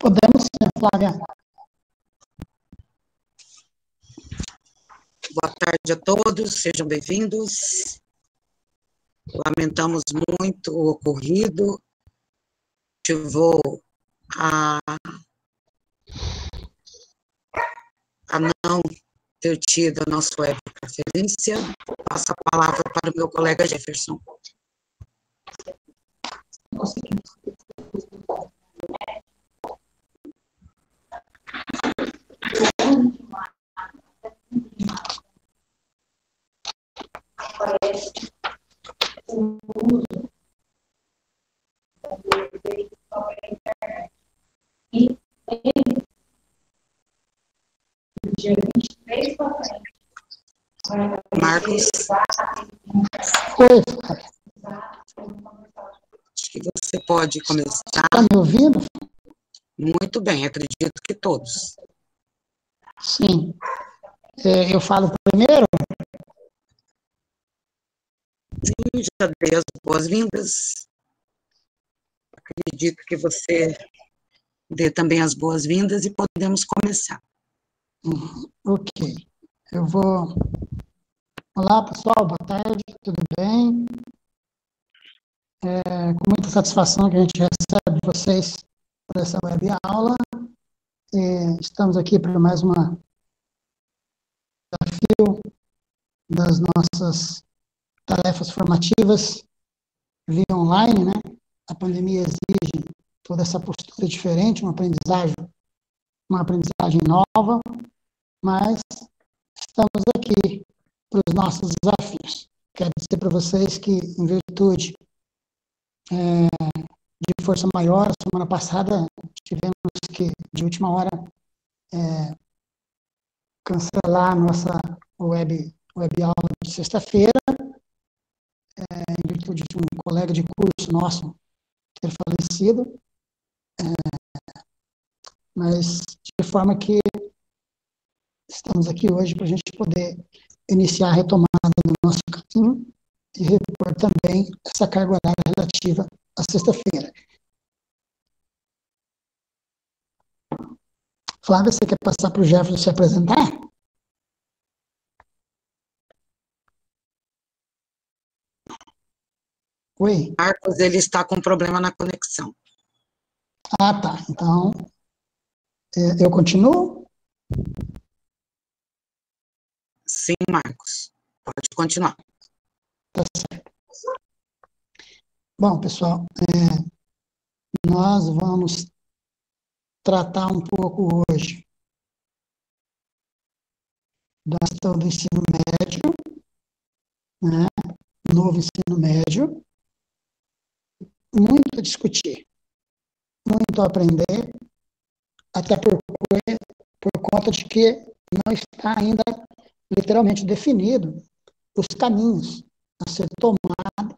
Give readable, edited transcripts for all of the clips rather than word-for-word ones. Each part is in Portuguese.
Podemos sim, Flávia. Boa tarde a todos, sejam bem-vindos. Lamentamos muito o ocorrido. Motivou a não ter tido a nossa webconferência. Passo a palavra para o meu colega Jefferson. Marcos. Oi, Acho que você pode começar. está me ouvindo? Muito bem, acredito que todos. Sim. Eu falo primeiro? Sim, já dei as boas-vindas. Acredito que você dê também as boas-vindas e podemos começar. Ok. Eu vou... Olá, pessoal, boa tarde, tudo bem? Com muita satisfação que a gente recebe vocês por essa web aula. Estamos aqui para mais um desafio das nossas tarefas formativas via online, né? A pandemia exige toda essa postura diferente, uma aprendizagem nova, mas estamos aqui para os nossos desafios. Quero dizer para vocês que, em virtude de força maior, semana passada tivemos que, de última hora, cancelar a nossa web aula de sexta-feira, em virtude de um colega de curso nosso ter falecido, mas de forma que estamos aqui hoje para a gente poder iniciar a retomada do nosso caminho e repor também essa carga horária relativa à sexta-feira. Flávia, você quer passar para o Jefferson se apresentar? Oi? Marcos, ele está com problema na conexão. Ah, tá. Então, eu continuo? Sim, Marcos. Pode continuar. Tá certo. Bom, pessoal, nós vamos tratar um pouco hoje da questão do ensino médio, né? Novo ensino médio. Muito a discutir, muito a aprender, até por conta de que não está ainda literalmente definido os caminhos a ser tomado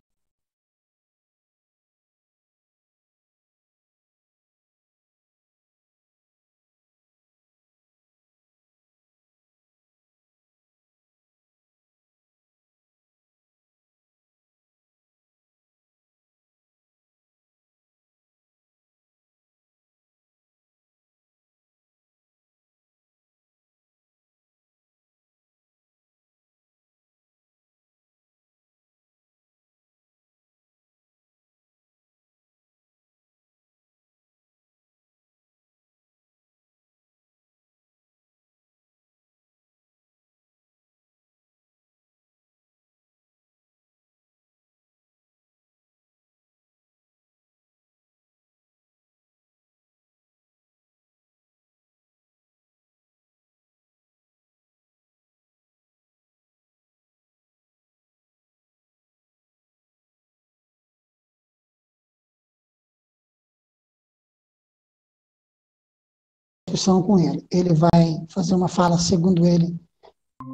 discussão com ele. Ele vai fazer uma fala, segundo ele,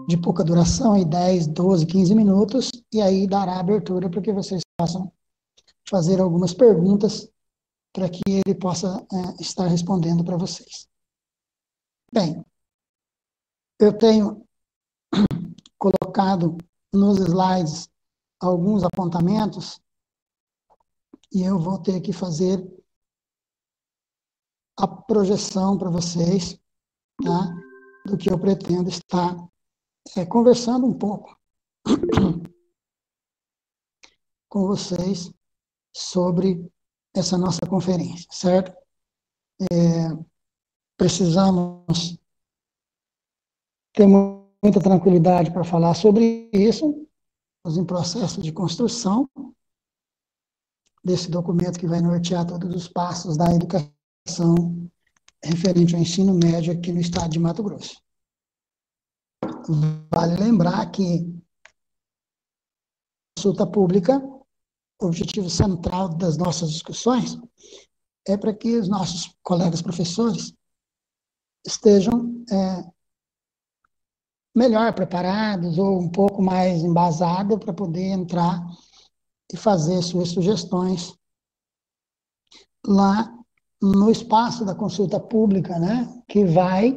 de pouca duração, em 10, 12, 15 minutos, e aí dará abertura para que vocês possam fazer algumas perguntas para que ele possa estar respondendo para vocês. Bem, eu tenho colocado nos slides alguns apontamentos e eu vou ter que fazer a projeção para vocês, tá? Do que eu pretendo estar conversando um pouco com vocês sobre essa nossa conferência, certo? Precisamos ter muita tranquilidade para falar sobre isso, estamos em processo de construção desse documento que vai nortear todos os passos da educação referente ao ensino médio aqui no estado de Mato Grosso. Vale lembrar que a consulta pública, o objetivo central das nossas discussões é para que os nossos colegas professores estejam melhor preparados ou um pouco mais embasados para poder entrar e fazer suas sugestões lá no espaço da consulta pública, né, que vai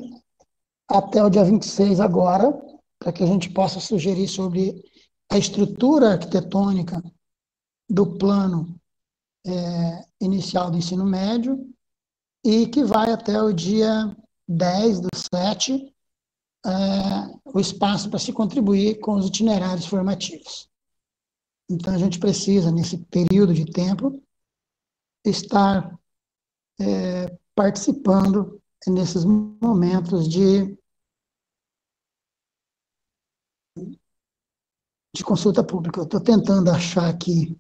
até o dia 26 agora, para que a gente possa sugerir sobre a estrutura arquitetônica do plano inicial do ensino médio e que vai até o dia 10/7, o espaço para se contribuir com os itinerários formativos. Então, a gente precisa, nesse período de tempo, estar participando nesses momentos de consulta pública. Eu estou tentando achar aqui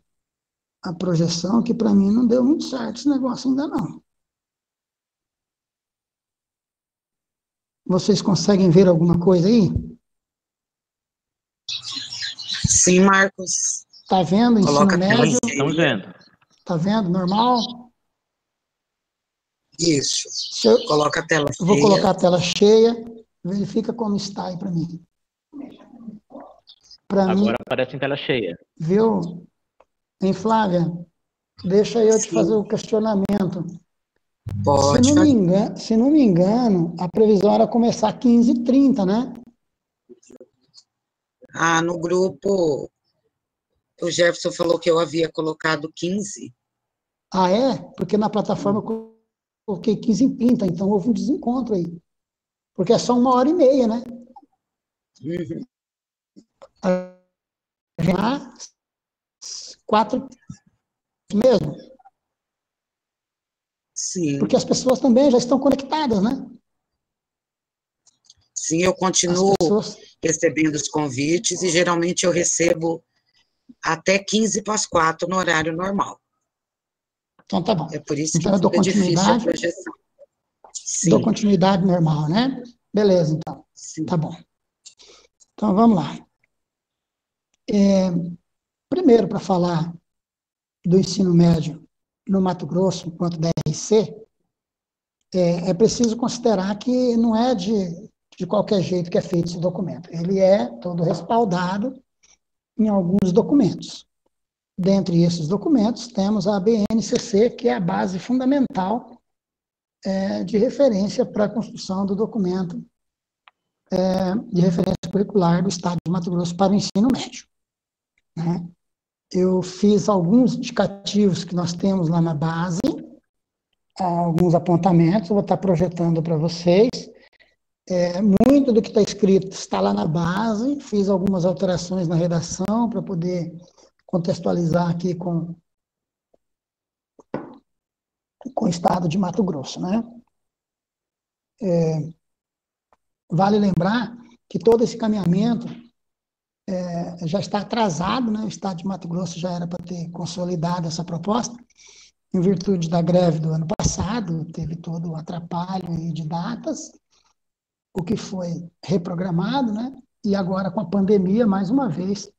a projeção, que para mim não deu muito certo esse negócio ainda não. Vocês conseguem ver alguma coisa aí? Sim, Marcos. Está vendo? Ensino médio? Estamos vendo. Está vendo? Normal? Isso. Coloca a tela cheia. Vou colocar a tela cheia. Verifica como está aí para mim. Agora aparece em tela cheia. Viu? Hein, Flávia? Deixa eu te fazer o questionamento. Pode. Se não me engano, a previsão era começar 15h30, né? No grupo, o Jefferson falou que eu havia colocado 15. Ah, é? Porque na plataforma eu coloquei 15h30, então houve um desencontro aí. Porque é só 1h30, né? Uhum. 4 mesmo. Sim. Porque as pessoas também já estão conectadas, né? Sim, eu continuo recebendo os convites e geralmente eu recebo até 15:15 no horário normal. Então tá bom. É por isso então, que eu dou fica difícil a continuidade. projeção. Sim. Dou continuidade normal, né? Beleza, então. Sim. Tá bom. Então, vamos lá. Primeiro, para falar do ensino médio no Mato Grosso, enquanto DRC, é preciso considerar que não é de qualquer jeito que é feito esse documento. Ele é todo respaldado em alguns documentos. Dentre esses documentos, temos a BNCC, que é a base fundamental de referência para a construção do documento de referência curricular do Estado de Mato Grosso para o ensino médio. Né? Eu fiz alguns indicativos que nós temos lá na base, alguns apontamentos, vou estar projetando para vocês. Muito do que está escrito está lá na base, fiz algumas alterações na redação para poder contextualizar aqui com o Estado de Mato Grosso, né? Vale lembrar que todo esse caminhamento já está atrasado, né? O Estado de Mato Grosso já era para ter consolidado essa proposta, em virtude da greve do ano passado, teve todo o atrapalho aí de datas, o que foi reprogramado, né? E agora, com a pandemia, mais uma vez,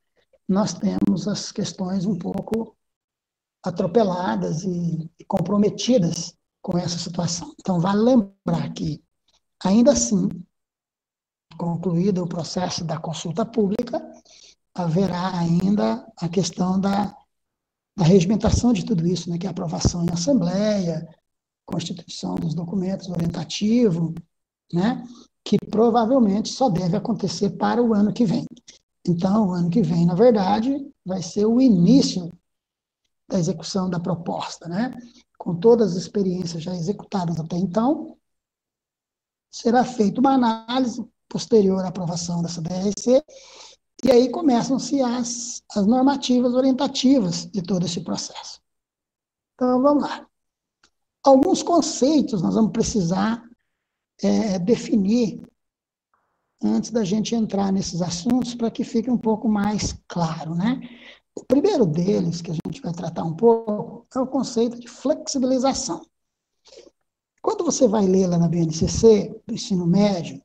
nós temos as questões um pouco atropeladas e comprometidas com essa situação. Então, vale lembrar que, ainda assim, concluído o processo da consulta pública, haverá ainda a questão da regimentação de tudo isso, né, que é a aprovação em assembleia, constituição dos documentos orientativos, né, que provavelmente só deve acontecer para o ano que vem. Então, o ano que vem, na verdade, vai ser o início da execução da proposta, né, com todas as experiências já executadas até então, será feita uma análise posterior à aprovação dessa DRC, e aí começam-se as normativas orientativas de todo esse processo. Então, vamos lá. Alguns conceitos nós vamos precisar definir antes da gente entrar nesses assuntos, para que fique um pouco mais claro, né? O primeiro deles, que a gente vai tratar um pouco, é o conceito de flexibilização. Quando você vai ler lá na BNCC, do ensino médio,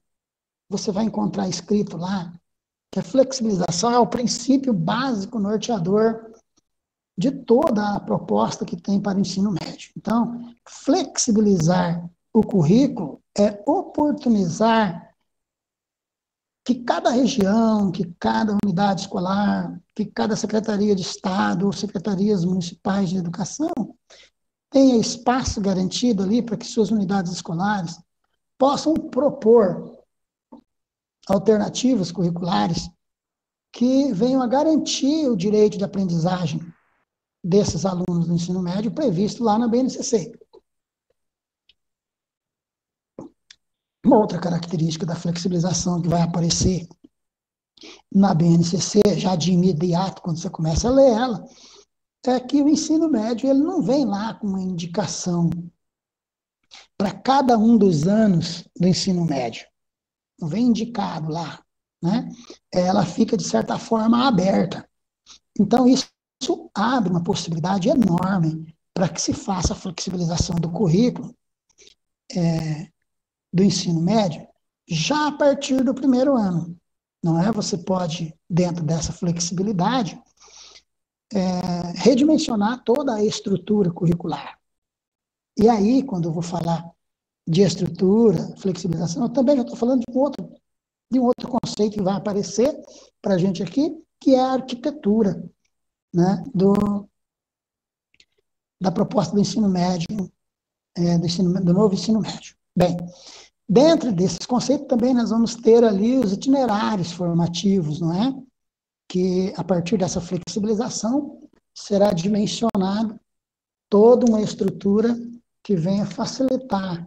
você vai encontrar escrito lá que a flexibilização é o princípio básico norteador de toda a proposta que tem para o ensino médio. Então, flexibilizar o currículo é oportunizar que cada região, que cada unidade escolar, que cada secretaria de Estado ou secretarias municipais de educação tenha espaço garantido ali para que suas unidades escolares possam propor alternativas curriculares que venham a garantir o direito de aprendizagem desses alunos do ensino médio previsto lá na BNCC. Uma outra característica da flexibilização que vai aparecer na BNCC, já de imediato, quando você começa a ler ela, é que o ensino médio ele não vem lá com uma indicação para cada um dos anos do ensino médio. Não vem indicado lá, né? Ela fica, de certa forma, aberta. Então, isso abre uma possibilidade enorme para que se faça a flexibilização do currículo do ensino médio já a partir do primeiro ano. Não é? Você pode, dentro dessa flexibilidade, redimensionar toda a estrutura curricular. E aí, quando eu vou falar de estrutura, flexibilização, eu também já estou falando de um outro conceito que vai aparecer para a gente aqui, que é a arquitetura, né, da proposta do ensino médio, do novo ensino médio. Bem, dentro desses conceitos também nós vamos ter ali os itinerários formativos, não é? Que a partir dessa flexibilização será dimensionado toda uma estrutura que venha facilitar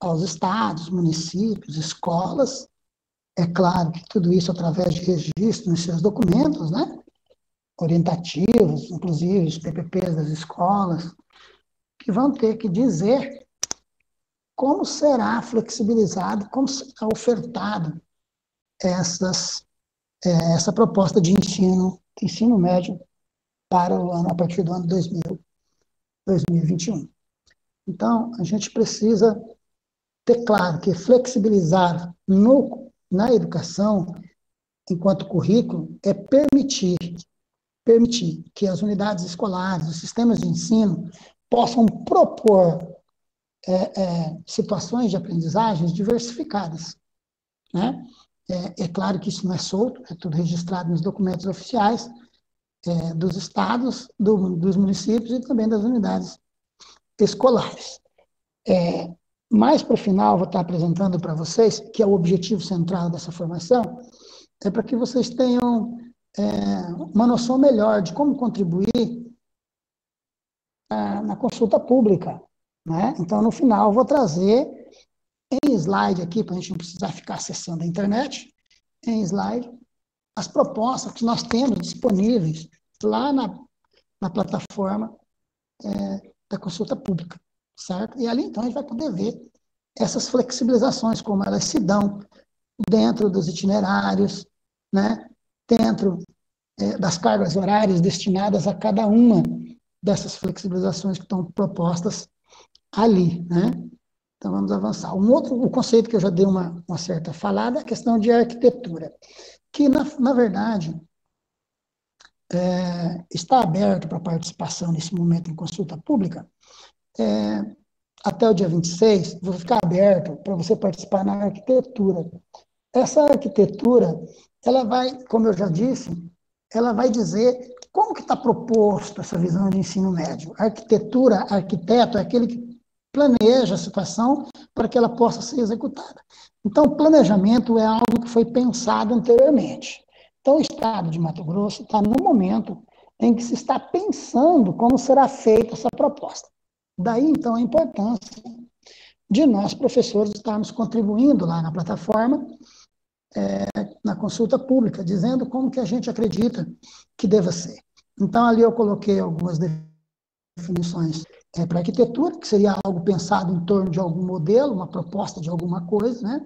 aos estados, municípios, escolas, é claro que tudo isso através de registro nos seus documentos, né? Orientativos, inclusive os PPPs das escolas, que vão ter que dizer como será flexibilizado, como será ofertado essa proposta de ensino médio para o ano, a partir do ano 2021. Então, a gente precisa ter claro que flexibilizar na educação, enquanto currículo, é permitir que as unidades escolares, os sistemas de ensino, possam propor situações de aprendizagens diversificadas, né? É claro que isso não é solto, é tudo registrado nos documentos oficiais dos estados, dos municípios e também das unidades escolares. Mais para o final, vou estar apresentando para vocês, que é o objetivo central dessa formação, é para que vocês tenham uma noção melhor de como contribuir na consulta pública, né? Então, no final, vou trazer em slide aqui, para a gente não precisar ficar acessando a internet, em slide, as propostas que nós temos disponíveis lá na plataforma da consulta pública, certo? E ali, então, a gente vai poder ver essas flexibilizações, como elas se dão dentro dos itinerários, né? Dentro das cargas horárias destinadas a cada uma dessas flexibilizações que estão propostas ali, né? Então, vamos avançar. O conceito que eu já dei uma certa falada é a questão de arquitetura, que, na verdade, está aberto para participação nesse momento em consulta pública. Até o dia 26, vou ficar aberto para você participar na arquitetura. Essa arquitetura, ela vai, como eu já disse, ela vai dizer como que está proposto essa visão de ensino médio. A arquitetura, arquiteto é aquele que planeja a situação para que ela possa ser executada. Então, o planejamento é algo que foi pensado anteriormente. Então, o Estado de Mato Grosso está, no momento, em que se está pensando como será feita essa proposta. Daí, então, a importância de nós, professores, estarmos contribuindo lá na plataforma, na consulta pública, dizendo como que a gente acredita que deva ser. Então, ali eu coloquei algumas definições para arquitetura, que seria algo pensado em torno de algum modelo, uma proposta de alguma coisa, né?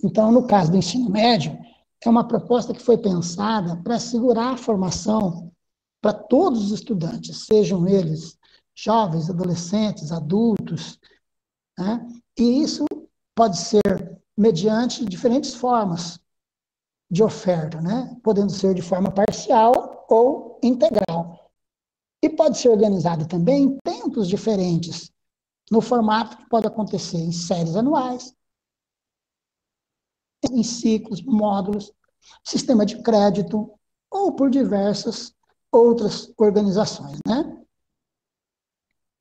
Então, no caso do ensino médio, é uma proposta que foi pensada para assegurar a formação para todos os estudantes, sejam eles jovens, adolescentes, adultos, né? E isso pode ser mediante diferentes formas de oferta, né? Podendo ser de forma parcial ou integral. E pode ser organizado também em tempos diferentes, no formato que pode acontecer em séries anuais, em ciclos, módulos, sistema de crédito, ou por diversas outras organizações, né?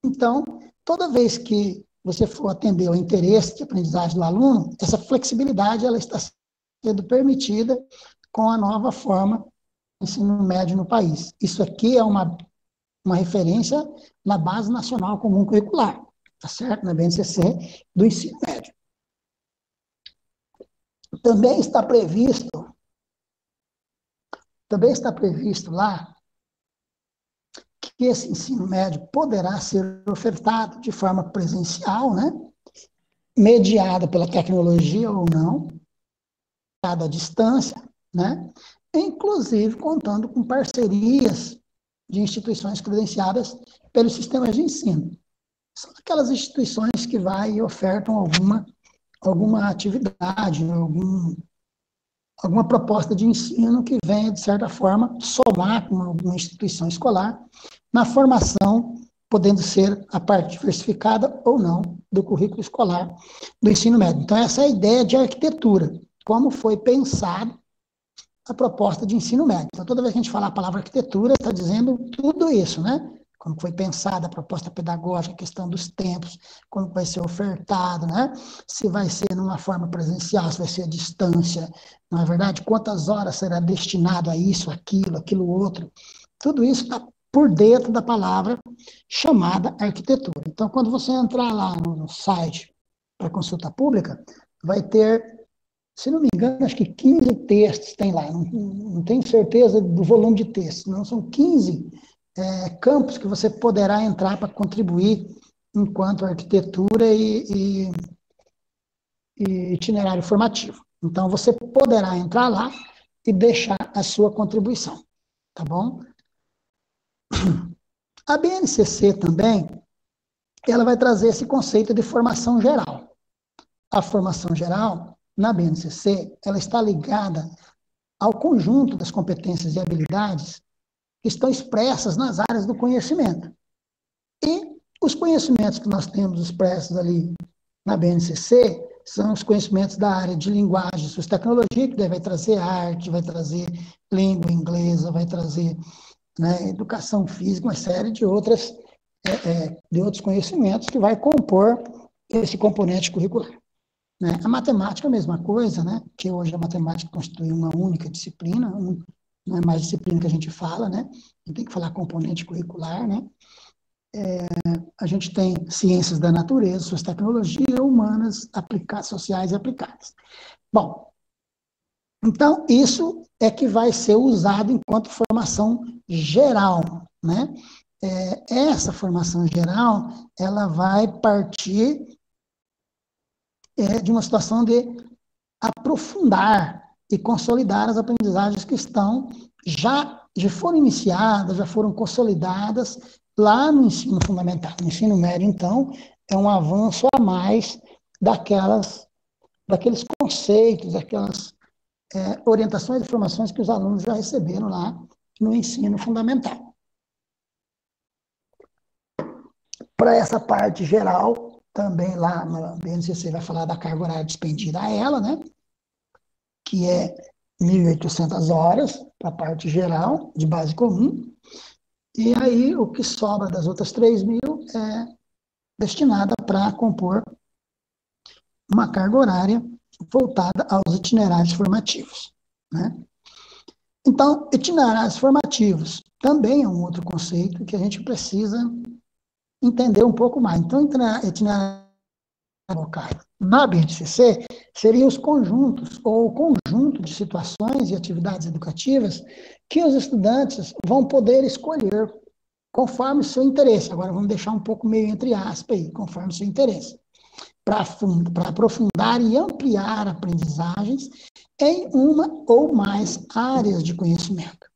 Então, toda vez que você for atender ao interesse de aprendizagem do aluno, essa flexibilidade ela está sendo permitida com a nova forma de ensino médio no país. Isso aqui é uma referência na Base Nacional Comum Curricular, tá certo? Na BNCC do ensino médio. Também está previsto lá que esse ensino médio poderá ser ofertado de forma presencial, né? Mediada pela tecnologia ou não, à distância, né? Inclusive contando com parcerias de instituições credenciadas pelos sistemas de ensino. São aquelas instituições que vai e ofertam alguma atividade, alguma proposta de ensino que venha, de certa forma, somar com alguma instituição escolar na formação, podendo ser a parte diversificada ou não do currículo escolar do ensino médio. Então, essa é a ideia de arquitetura, como foi pensado a proposta de ensino médio. Então, toda vez que a gente fala a palavra arquitetura, está dizendo tudo isso, né? Como foi pensada a proposta pedagógica, a questão dos tempos, como vai ser ofertado, né? Se vai ser numa forma presencial, se vai ser à distância, não é verdade? Quantas horas será destinado a isso, aquilo outro. Tudo isso está por dentro da palavra chamada arquitetura. Então, quando você entrar lá no site para consulta pública, vai ter, se não me engano, acho que 15 textos tem lá, não tenho certeza do volume de textos, não, são 15 campos que você poderá entrar para contribuir enquanto arquitetura e itinerário formativo. Então, você poderá entrar lá e deixar a sua contribuição, tá bom? A BNCC também, ela vai trazer esse conceito de formação geral. A formação geral, na BNCC, ela está ligada ao conjunto das competências e habilidades que estão expressas nas áreas do conhecimento. E os conhecimentos que nós temos expressos ali na BNCC são os conhecimentos da área de linguagem, suas tecnologias, que vai trazer arte, vai trazer língua inglesa, vai trazer, né, educação física, uma série de outros conhecimentos que vai compor esse componente curricular. Né? A matemática é a mesma coisa, né? Que hoje a matemática constitui uma única disciplina, não é mais disciplina que a gente fala, né? A gente tem que falar componente curricular, né? A gente tem ciências da natureza, suas tecnologias humanas, sociais e aplicadas. Bom, então isso é que vai ser usado enquanto formação geral, né? Essa formação geral, ela vai partir de uma situação de aprofundar e consolidar as aprendizagens que já foram iniciadas, já foram consolidadas lá no ensino fundamental. No ensino médio, então, é um avanço a mais daqueles conceitos, daquelas orientações e informações que os alunos já receberam lá no ensino fundamental. Para essa parte geral, também lá na BNCC vai falar da carga horária despendida a ela, né? Que é 1.800 horas para a parte geral, de base comum, e aí o que sobra das outras 3.000 é destinada para compor uma carga horária voltada aos itinerários formativos, né? Então, itinerários formativos também é um outro conceito que a gente precisa entender um pouco mais. Então, itinerário locais na BNCC seriam os conjuntos, ou o conjunto de situações e atividades educativas que os estudantes vão poder escolher conforme o seu interesse. Agora, vamos deixar um pouco meio entre aspas aí, conforme o seu interesse, para aprofundar e ampliar aprendizagens em uma ou mais áreas de conhecimento,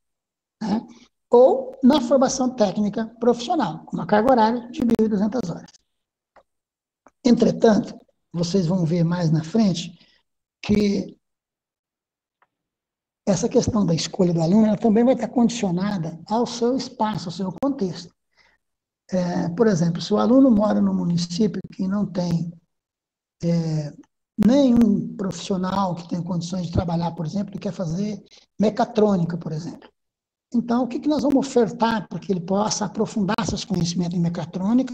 né? Ou na formação técnica profissional, com uma carga horária de 1.200 horas. Entretanto, vocês vão ver mais na frente que essa questão da escolha do aluno ela também vai estar condicionada ao seu espaço, ao seu contexto. Por exemplo, se o aluno mora num município que não tem nenhum profissional que tenha condições de trabalhar, por exemplo, e quer fazer mecatrônica, por exemplo. Então, o que nós vamos ofertar para que ele possa aprofundar seus conhecimentos em mecatrônica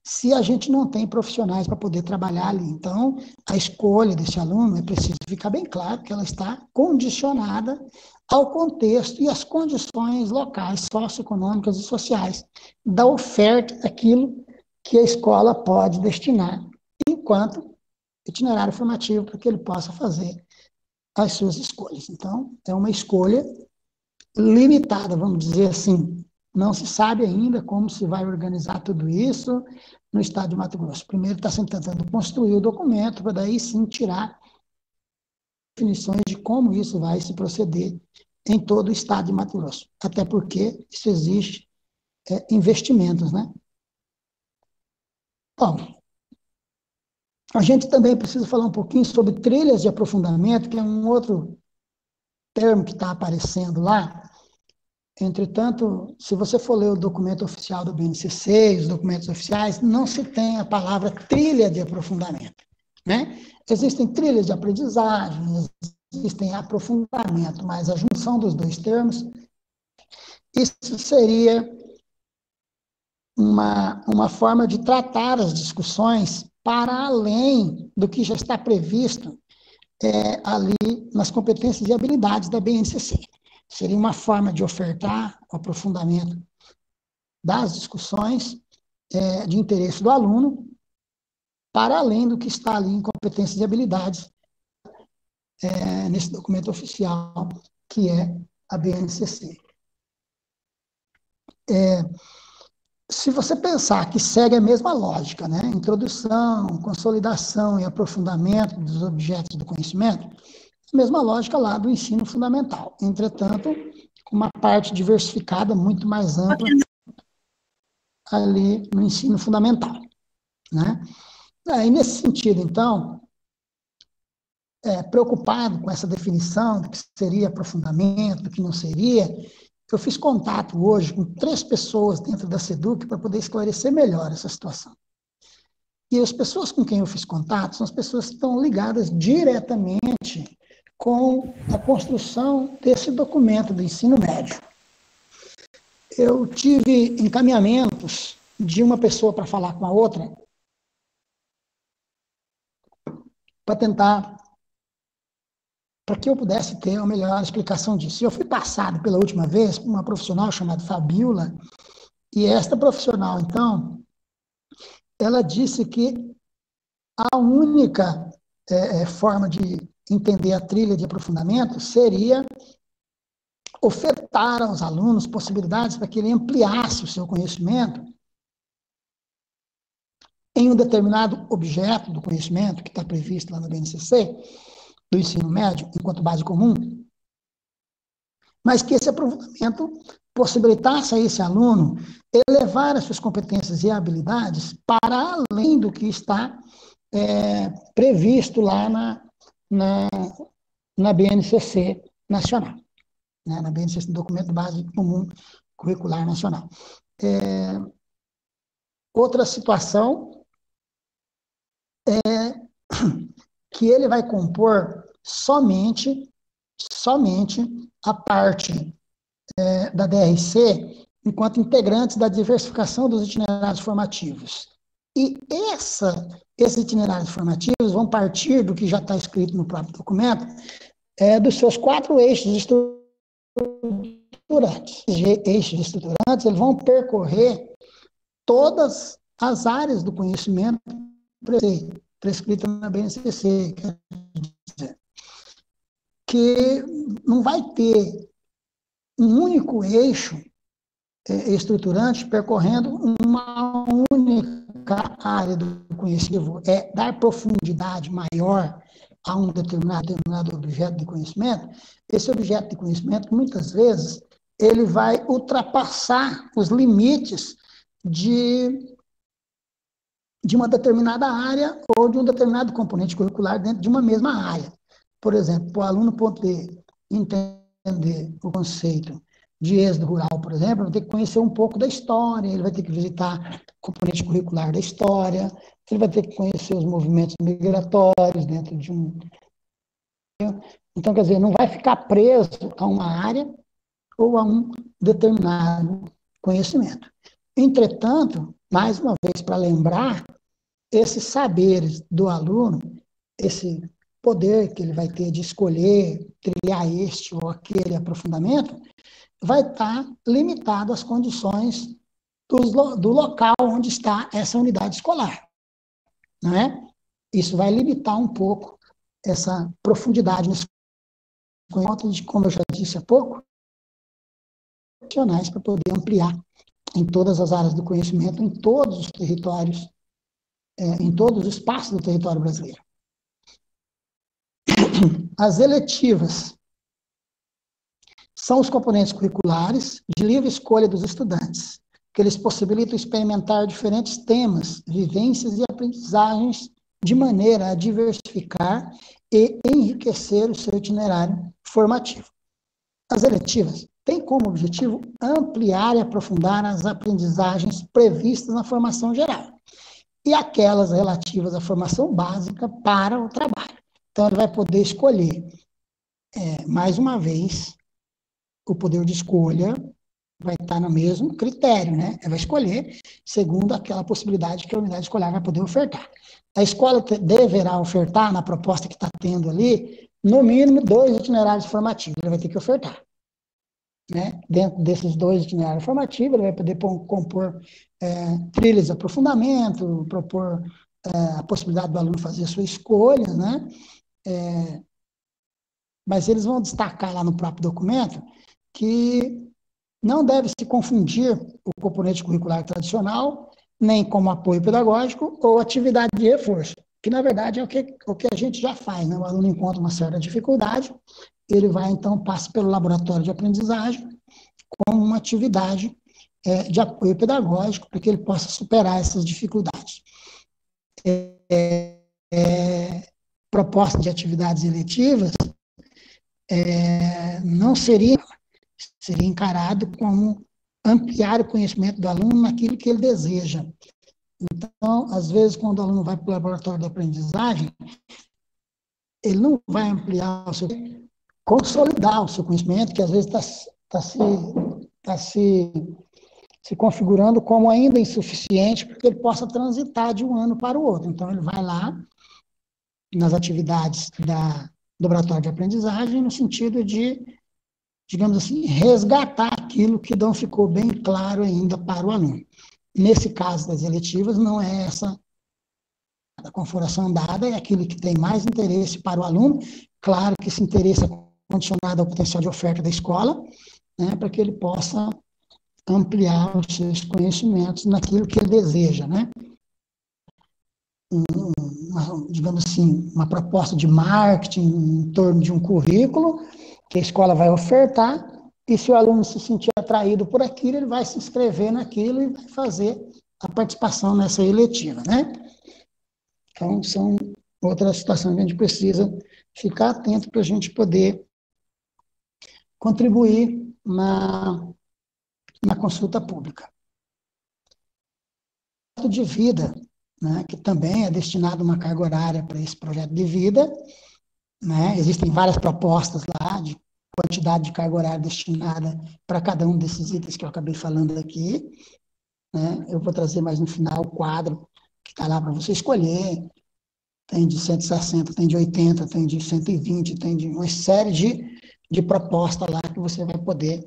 se a gente não tem profissionais para poder trabalhar ali? Então, a escolha desse aluno é preciso ficar bem claro que ela está condicionada ao contexto e às condições locais, socioeconômicas e sociais da oferta daquilo que a escola pode destinar enquanto itinerário formativo para que ele possa fazer as suas escolhas. Então, é uma escolha limitada, vamos dizer assim. Não se sabe ainda como se vai organizar tudo isso no estado de Mato Grosso. Primeiro está se tentando construir o documento, para daí sim tirar definições de como isso vai se proceder em todo o estado de Mato Grosso. Até porque isso exige investimentos, né? Bom, a gente também precisa falar um pouquinho sobre trilhas de aprofundamento, que é um outro termo que está aparecendo lá. Entretanto, se você for ler o documento oficial do BNCC, os documentos oficiais, não se tem a palavra trilha de aprofundamento, né? Existem trilhas de aprendizagem, existem aprofundamento, mas a junção dos dois termos, isso seria uma forma de tratar as discussões para além do que já está previsto ali nas competências e habilidades da BNCC. Seria uma forma de ofertar o aprofundamento das discussões de interesse do aluno, para além do que está ali em competências e habilidades nesse documento oficial, que é a BNCC. Se você pensar que segue a mesma lógica, né? Introdução, consolidação e aprofundamento dos objetos do conhecimento, a mesma lógica lá do ensino fundamental. Entretanto, com uma parte diversificada, muito mais ampla, ali no ensino fundamental, né? E nesse sentido, então, preocupado com essa definição do que seria aprofundamento, do que não seria, eu fiz contato hoje com 3 pessoas dentro da SEDUC para poder esclarecer melhor essa situação. E as pessoas com quem eu fiz contato são as pessoas que estão ligadas diretamente com a construção desse documento do ensino médio. Eu tive encaminhamentos de uma pessoa para falar com a outra, para tentar, para que eu pudesse ter uma melhor explicação disso. Eu fui passado pela última vez por uma profissional chamada Fabiola, e esta profissional, então, ela disse que a única forma de entender a trilha de aprofundamento seria ofertar aos alunos possibilidades para que ele ampliasse o seu conhecimento em um determinado objeto do conhecimento que está previsto lá no BNCC, do ensino médio, enquanto base comum, mas que esse aprofundamento possibilitasse a esse aluno elevar as suas competências e habilidades para além do que está previsto lá na BNCC nacional, né, na BNCC, Documento Básico Comum Curricular Nacional. Outra situação é que ele vai compor somente a parte da DRC enquanto integrantes da diversificação dos itinerários formativos. E esses itinerários formativos vão partir do que já está escrito no próprio documento, dos seus 4 eixos estruturais estruturantes. Eixos estruturantes, eles vão percorrer todas as áreas do conhecimento prescrita na BNCC, quer dizer, que não vai ter um único eixo estruturante percorrendo uma única área do conhecimento, dar profundidade maior a um determinado objeto de conhecimento. Esse objeto de conhecimento, muitas vezes, ele vai ultrapassar os limites de uma determinada área ou de um determinado componente curricular dentro de uma mesma área. Por exemplo, para o aluno poder entender o conceito de êxodo rural, por exemplo, vai ter que conhecer um pouco da história, ele vai ter que visitar o componente curricular da história, ele vai ter que conhecer os movimentos migratórios dentro de um... Então, quer dizer, não vai ficar preso a uma área ou a um determinado conhecimento. Entretanto, mais uma vez, para lembrar, esses saberes do aluno, esse poder que ele vai ter de escolher, trilhar este ou aquele aprofundamento, vai estar limitado às condições do local onde está essa unidade escolar. Não é? Isso vai limitar um pouco essa profundidade nesse conhecimento, de, como eu já disse há pouco, para poder ampliar em todas as áreas do conhecimento, em todos os territórios, em todos os espaços do território brasileiro. As eletivas são os componentes curriculares de livre escolha dos estudantes, que eles possibilitam experimentar diferentes temas, vivências e aprendizagens de maneira a diversificar e enriquecer o seu itinerário formativo. As eletivas têm como objetivo ampliar e aprofundar as aprendizagens previstas na formação geral e aquelas relativas à formação básica para o trabalho. Então, ele vai poder escolher, mais uma vez, o poder de escolha vai estar no mesmo critério, né? Ele vai escolher segundo aquela possibilidade que a unidade escolar vai poder ofertar. A escola deverá ofertar, na proposta que está tendo ali, no mínimo 2 itinerários formativos, ele vai ter que ofertar. Né? Dentro desses 2 itinerários formativos, ele vai poder compor trilhas de aprofundamento, propor a possibilidade do aluno fazer a sua escolha, né? Mas eles vão destacar lá no próprio documento que não deve se confundir o componente curricular tradicional, nem como apoio pedagógico ou atividade de reforço, que na verdade é o que a gente já faz, né? O aluno encontra uma certa dificuldade, ele vai então, passa pelo laboratório de aprendizagem como uma atividade de apoio pedagógico para que ele possa superar essas dificuldades. Proposta de atividades eletivas não seria encarado como ampliar o conhecimento do aluno naquilo que ele deseja. Então, às vezes, quando o aluno vai para o laboratório de aprendizagem, ele não vai ampliar consolidar o seu conhecimento, que às vezes está se configurando como ainda insuficiente para que ele possa transitar de um ano para o outro. Então, ele vai lá nas atividades do laboratório de aprendizagem no sentido de, digamos assim, resgatar aquilo que não ficou bem claro ainda para o aluno. Nesse caso das eletivas, não é essa a configuração dada, é aquilo que tem mais interesse para o aluno. Claro que esse interesse é condicionado ao potencial de oferta da escola, né, para que ele possa ampliar os seus conhecimentos naquilo que ele deseja, né? Digamos assim, uma proposta de marketing em torno de um currículo que a escola vai ofertar, e se o aluno se sentir atraído por aquilo, ele vai se inscrever naquilo e vai fazer a participação nessa eletiva, né? Então, são outras situações que a gente precisa ficar atento para a gente poder contribuir na consulta pública. De vida, né, que também é destinado uma carga horária para esse projeto de vida, né? Existem várias propostas lá de quantidade de carga horária destinada para cada um desses itens que eu acabei falando aqui, né? Eu vou trazer mais no final o quadro que está lá para você escolher. Tem de 160, tem de 80, tem de 120, tem de uma série de propostas lá que você vai poder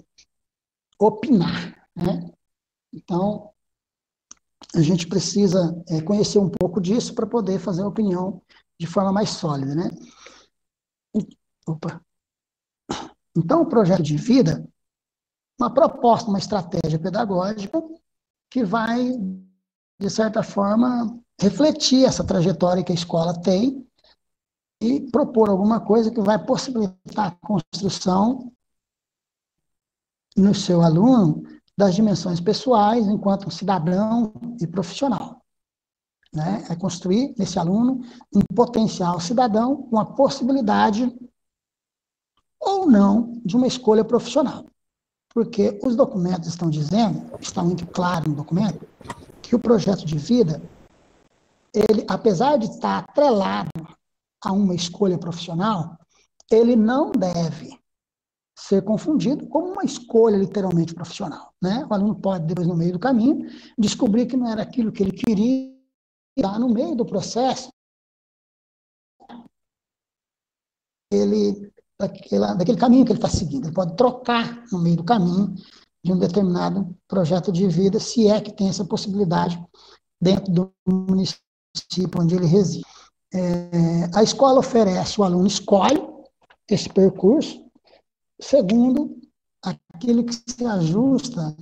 opinar, né? Então, a gente precisa conhecer um pouco disso para poder fazer a opinião de forma mais sólida, né? Opa. Então, o projeto de vida, uma proposta, uma estratégia pedagógica que vai, de certa forma, refletir essa trajetória que a escola tem e propor alguma coisa que vai possibilitar a construção no seu aluno das dimensões pessoais enquanto cidadão e profissional. Né? É construir nesse aluno um potencial cidadão com a possibilidade ou não de uma escolha profissional. Porque os documentos estão dizendo, está muito claro no documento, que o projeto de vida, ele, apesar de estar atrelado a uma escolha profissional, ele não deve ser confundido como uma escolha literalmente profissional. Né? O aluno pode, depois, no meio do caminho, descobrir que não era aquilo que ele queria, no meio do processo, daquele caminho que ele está seguindo. Ele pode trocar no meio do caminho de um determinado projeto de vida, se é que tem essa possibilidade dentro do município onde ele reside. A escola oferece, o aluno escolhe esse percurso segundo aquilo que se ajusta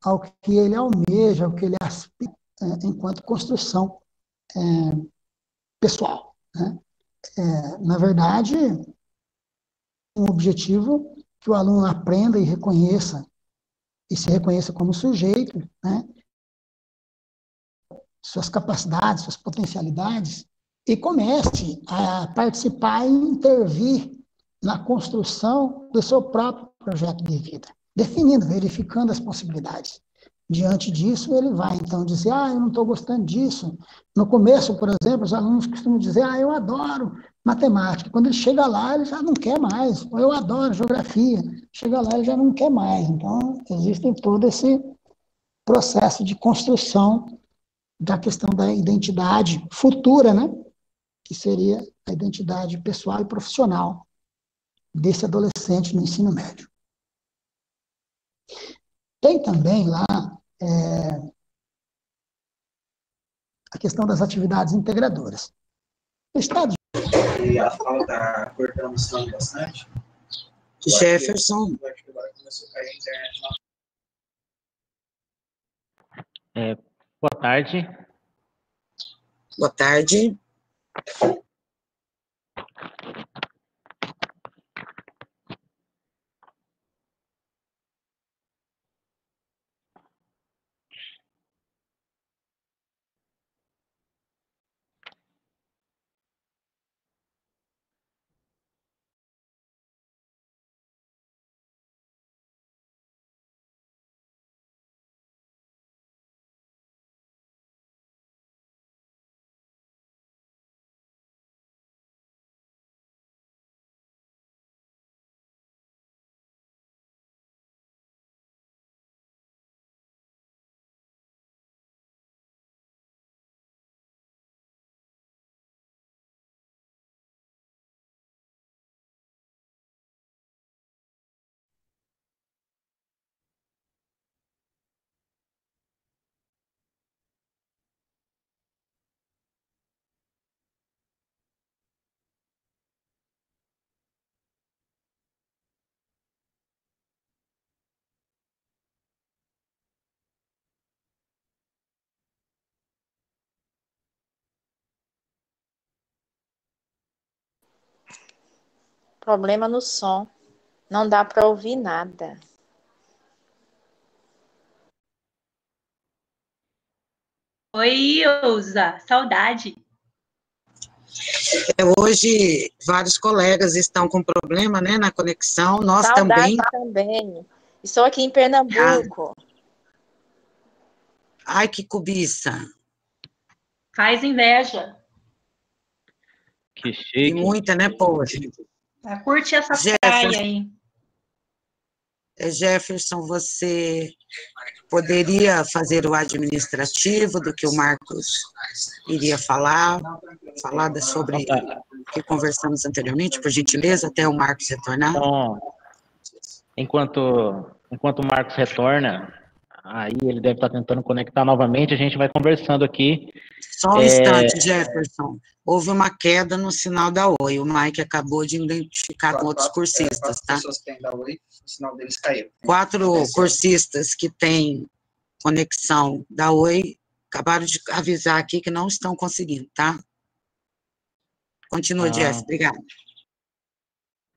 ao que ele almeja, ao que ele aspira enquanto construção pessoal. Né? Na verdade, um objetivo que o aluno aprenda e reconheça, e se reconheça como sujeito, né? Suas capacidades, suas potencialidades, e comece a participar e intervir na construção do seu próprio projeto de vida, definindo, verificando as possibilidades. Diante disso, ele vai, então, dizer, eu não estou gostando disso. No começo, por exemplo, os alunos costumam dizer, eu adoro matemática. Quando ele chega lá, ele já não quer mais. Ou eu adoro geografia. Chega lá, ele já não quer mais. Então, existe todo esse processo de construção da questão da identidade futura, né? Que seria a identidade pessoal e profissional desse adolescente no ensino médio. Tem também lá a questão das atividades integradoras. O Estado... E a fala está cortando o som bastante. Jefferson. Agora começou a cair a internet lá. Boa tarde. Boa tarde. Problema no som. Não dá para ouvir nada. Oi, Ilza. Saudade. Hoje, vários colegas estão com problema, né, na conexão. Nós Saudade também. Estou aqui em Pernambuco. Ai, que cobiça. Faz inveja. Que E chique. muita, né, poxa? Curte essa praia aí. Jefferson, você poderia fazer o administrativo do que o Marcos iria falar sobre o que conversamos anteriormente, por gentileza, até o Marcos retornar? Então, enquanto Enquanto o Marcos retorna, aí ele deve estar tentando conectar novamente, a gente vai conversando aqui. Só um instante, Jefferson. Houve uma queda no sinal da Oi. O Mike acabou de identificar com outros cursistas, tá? 4 pessoas que têm da Oi, o sinal deles caiu. 4 cursistas que têm conexão da Oi acabaram de avisar aqui que não estão conseguindo, tá? Continua, Jeff. Obrigada.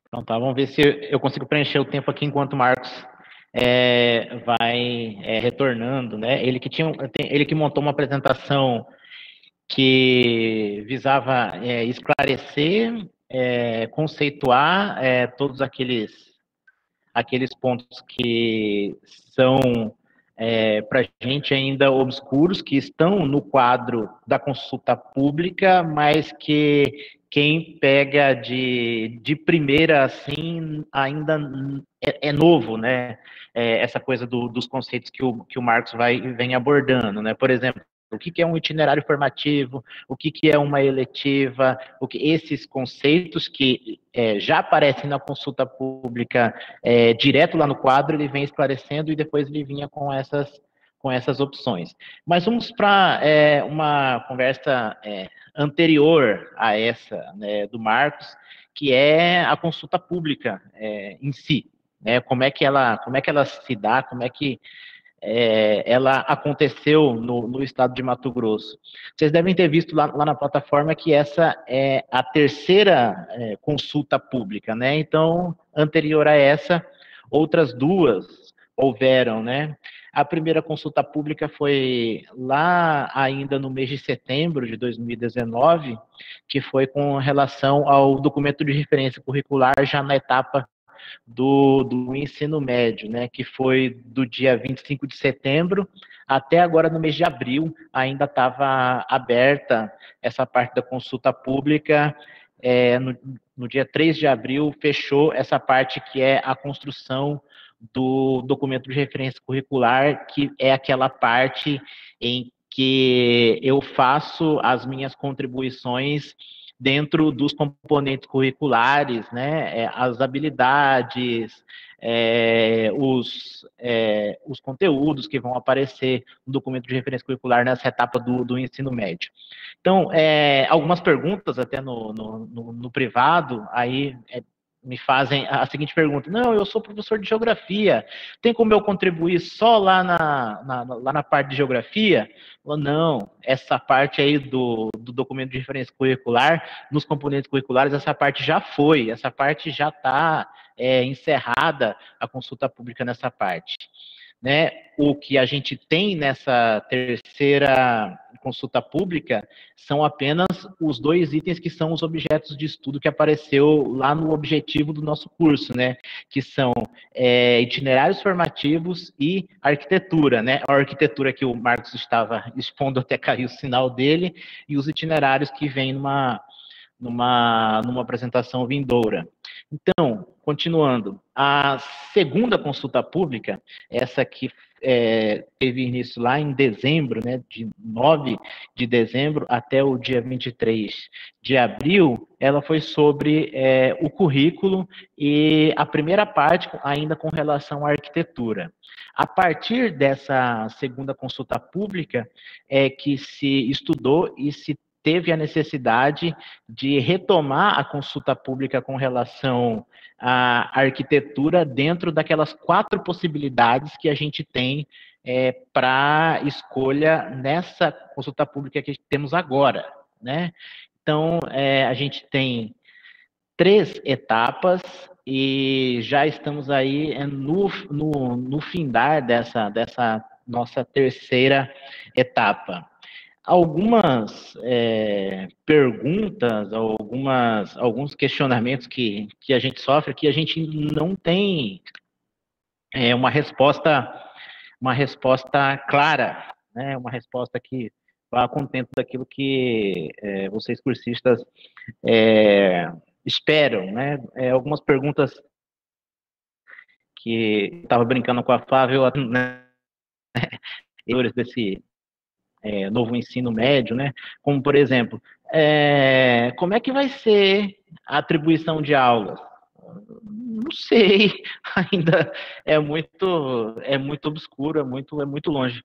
Então tá, vamos ver se eu consigo preencher o tempo aqui enquanto o Marcos vai retornando, né? Ele que montou uma apresentação que visava esclarecer, conceituar todos aqueles pontos que são para a gente ainda obscuros, que estão no quadro da consulta pública, mas que quem pega de primeira, assim, ainda é novo, né? Essa coisa dos conceitos que o Marcos vem abordando, né? Por exemplo, o que é um itinerário formativo, o que é uma eletiva, esses conceitos que já aparecem na consulta pública direto lá no quadro, ele vem esclarecendo e depois ele vinha com essas opções. Mas vamos para uma conversa anterior a essa, né, do Marcos, que é a consulta pública em si, né? Como é que ela se dá, como é que ela aconteceu no estado de Mato Grosso. Vocês devem ter visto lá na plataforma que essa é a terceira consulta pública, né? Então, anterior a essa, outras 2 houveram, né? A primeira consulta pública foi lá ainda no mês de setembro de 2019, que foi com relação ao documento de referência curricular já na etapa do ensino médio, né, que foi do dia 25 de setembro até agora no mês de abril, ainda estava aberta essa parte da consulta pública. No dia 3 de abril fechou essa parte que é a construção do documento de referência curricular, que é aquela parte em que eu faço as minhas contribuições dentro dos componentes curriculares, né, as habilidades, os conteúdos que vão aparecer no documento de referência curricular nessa etapa do ensino médio. Então, algumas perguntas até no privado, aí me fazem a seguinte pergunta: não, eu sou professor de geografia, tem como eu contribuir só lá na parte de geografia? Não, essa parte aí do documento de referência curricular, nos componentes curriculares, essa parte já foi, essa parte já está encerrada, a consulta pública nessa parte. Né? O que a gente tem nessa terceira consulta pública são apenas os 2 itens que são os objetos de estudo que apareceu lá no objetivo do nosso curso, né? Que são itinerários formativos e arquitetura, né? A arquitetura que o Marcos estava expondo, até caiu o sinal dele, e os itinerários que vêm numa apresentação vindoura. Então, continuando, a segunda consulta pública, essa que teve início lá em dezembro, né, de 9 de dezembro até o dia 23 de abril, ela foi sobre o currículo e a primeira parte ainda com relação à arquitetura. A partir dessa segunda consulta pública é que se estudou e se teve a necessidade de retomar a consulta pública com relação à arquitetura dentro daquelas 4 possibilidades que a gente tem para escolha nessa consulta pública que temos agora, né? Então, a gente tem 3 etapas e já estamos aí no findar dessa nossa terceira etapa. Algumas perguntas, alguns questionamentos que a gente sofre, que a gente não tem uma resposta clara, né? Uma resposta que vá contento daquilo que vocês cursistas esperam, né? Algumas perguntas que estava brincando com a Flávia, né? Desse novo ensino médio, né? Como, por exemplo, como é que vai ser a atribuição de aulas? Não sei, ainda é muito obscuro, é muito longe.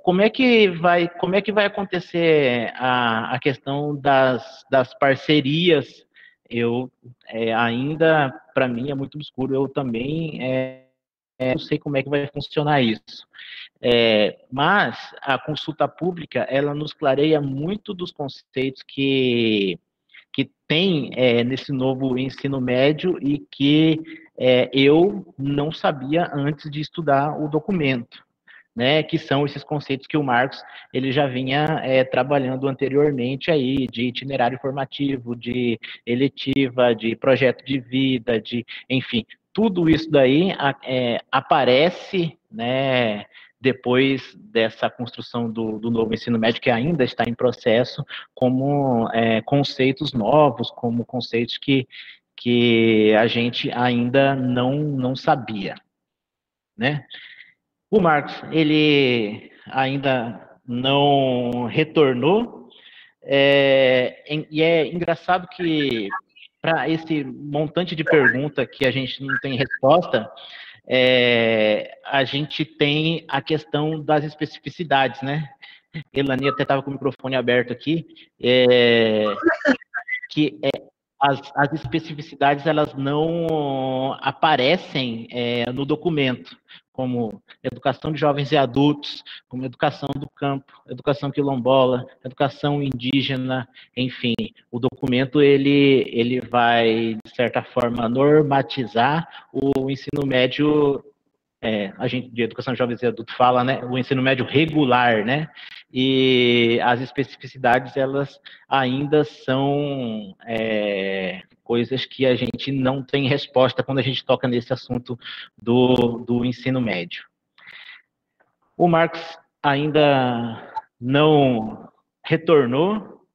Como é que vai acontecer a questão das parcerias? Ainda, para mim, é muito obscuro. Eu também não sei como é que vai funcionar isso. Mas a consulta pública, ela nos clareia muito dos conceitos que tem nesse novo ensino médio e que eu não sabia antes de estudar o documento, né, que são esses conceitos que o Marcos ele já vinha trabalhando anteriormente aí, de itinerário formativo, de eletiva, de projeto de vida, enfim, tudo isso daí aparece, né, depois dessa construção do novo ensino médio, que ainda está em processo, como conceitos novos, como conceitos que a gente ainda não sabia, né? O Marcos, ele ainda não retornou, e é engraçado que para esse montante de pergunta que a gente não tem resposta, a gente tem a questão das especificidades, né? Elani até estava com o microfone aberto aqui, que as especificidades elas não aparecem no documento, como educação de jovens e adultos, como educação do campo, educação quilombola, educação indígena, enfim, o documento ele vai, de certa forma, normatizar o ensino médio, a gente de educação de jovens e adultos fala, né, o ensino médio regular, né, e as especificidades, elas ainda são coisas que a gente não tem resposta quando a gente toca nesse assunto do ensino médio. O Marcos ainda não retornou.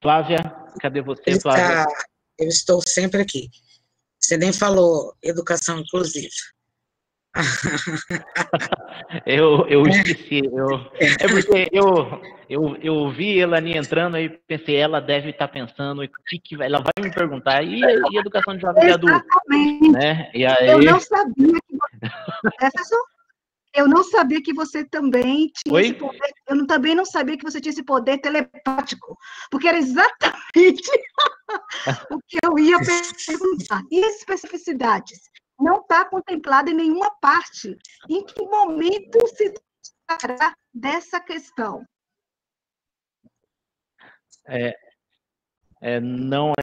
Flávia, cadê você, Flávia? Eu estou sempre aqui. Você nem falou educação inclusiva. Eu esqueci. Porque eu vi Elani entrando e pensei, ela deve estar pensando, ela vai me perguntar, e educação de jovens e adultos? Né? E aí... Eu não sabia eu não sabia que você também tinha esse poder. Eu também não sabia que você tinha esse poder telepático, porque era exatamente o que eu ia perguntar. E as especificidades? Não está contemplado em nenhuma parte. Em que momento se tratará dessa questão? Não,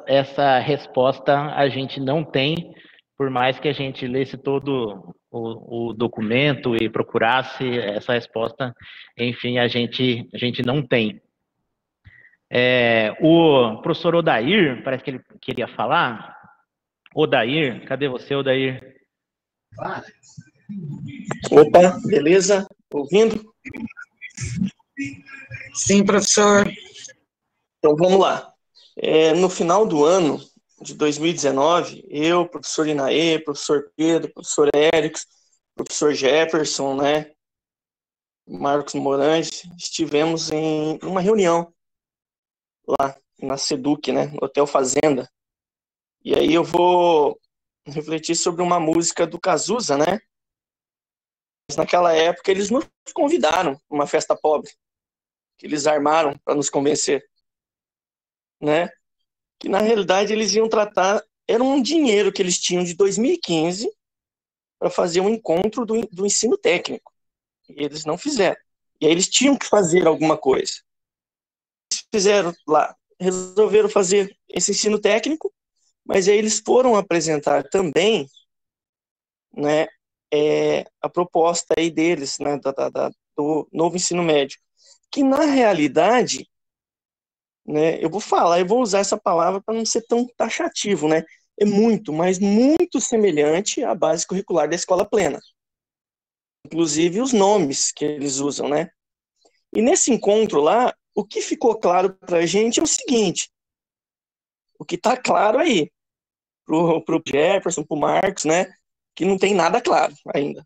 essa resposta a gente não tem, por mais que a gente lesse todo o documento e procurasse essa resposta, enfim, a gente não tem. O professor Odair, parece que ele queria falar. Odair, cadê você, Odair? Opa, beleza? Ouvindo? Sim, professor. Então, vamos lá. No final do ano de 2019, eu, professor Inaê, professor Pedro, professor Éricos, professor Jefferson, né, Marcos Morange, estivemos em uma reunião lá na Seduc, né, no Hotel Fazenda. E aí eu vou refletir sobre uma música do Cazuza, né? Mas naquela época eles nos convidaram para uma festa pobre, que eles armaram para nos convencer, né? Que na realidade eles iam tratar, era um dinheiro que eles tinham de 2015 para fazer um encontro do ensino técnico. E eles não fizeram. E aí eles tinham que fazer alguma coisa. Eles fizeram lá, resolveram fazer esse ensino técnico, mas aí eles foram apresentar também, né, a proposta aí deles, né, do novo ensino médio, que na realidade, né, eu vou usar essa palavra para não ser tão taxativo, né, é muito, mas muito semelhante à base curricular da escola plena, inclusive os nomes que eles usam, né, e nesse encontro lá, o que ficou claro para a gente é o seguinte, o que está claro aí, pro Jefferson, pro Marcos, né, que não tem nada claro ainda.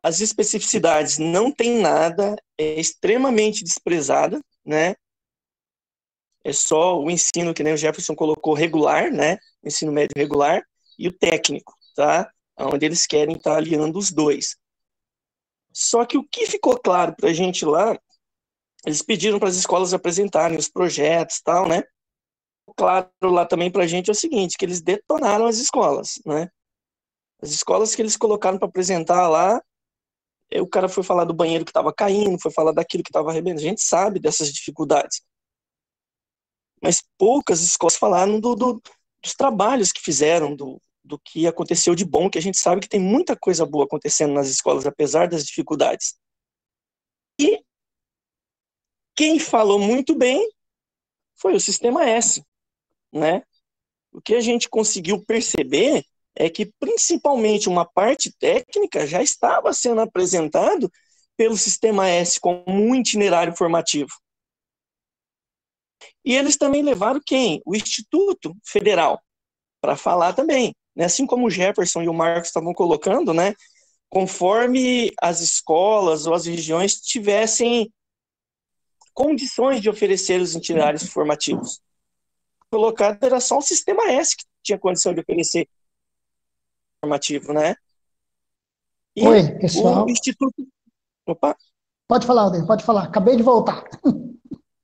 As especificidades não tem nada, é extremamente desprezada, né, é só o ensino, que nem o Jefferson colocou, regular, né? O ensino médio regular e o técnico, tá? Onde eles querem estar aliando os dois. Só que o que ficou claro para a gente lá, eles pediram para as escolas apresentarem os projetos e tal, né? Claro lá também para a gente é o seguinte, que eles detonaram as escolas, né? As escolas que eles colocaram para apresentar lá, o cara foi falar do banheiro que estava caindo, foi falar daquilo que estava arrebentando. A gente sabe dessas dificuldades. Mas poucas escolas falaram dos trabalhos que fizeram, do que aconteceu de bom, que a gente sabe que tem muita coisa boa acontecendo nas escolas, apesar das dificuldades. E quem falou muito bem foi o Sistema S, né? O que a gente conseguiu perceber é que, principalmente, uma parte técnica já estava sendo apresentado pelo Sistema S como um itinerário formativo. E eles também levaram quem? O Instituto Federal, para falar também. Né? Assim como o Jefferson e o Marcos estavam colocando, né? Conforme as escolas ou as regiões tivessem condições de oferecer os itinerários formativos. Colocado era só o Sistema S que tinha condição de oferecer formativo, né? E oi, pessoal. O Instituto... Opa! Pode falar, Alder, pode falar. Acabei de voltar.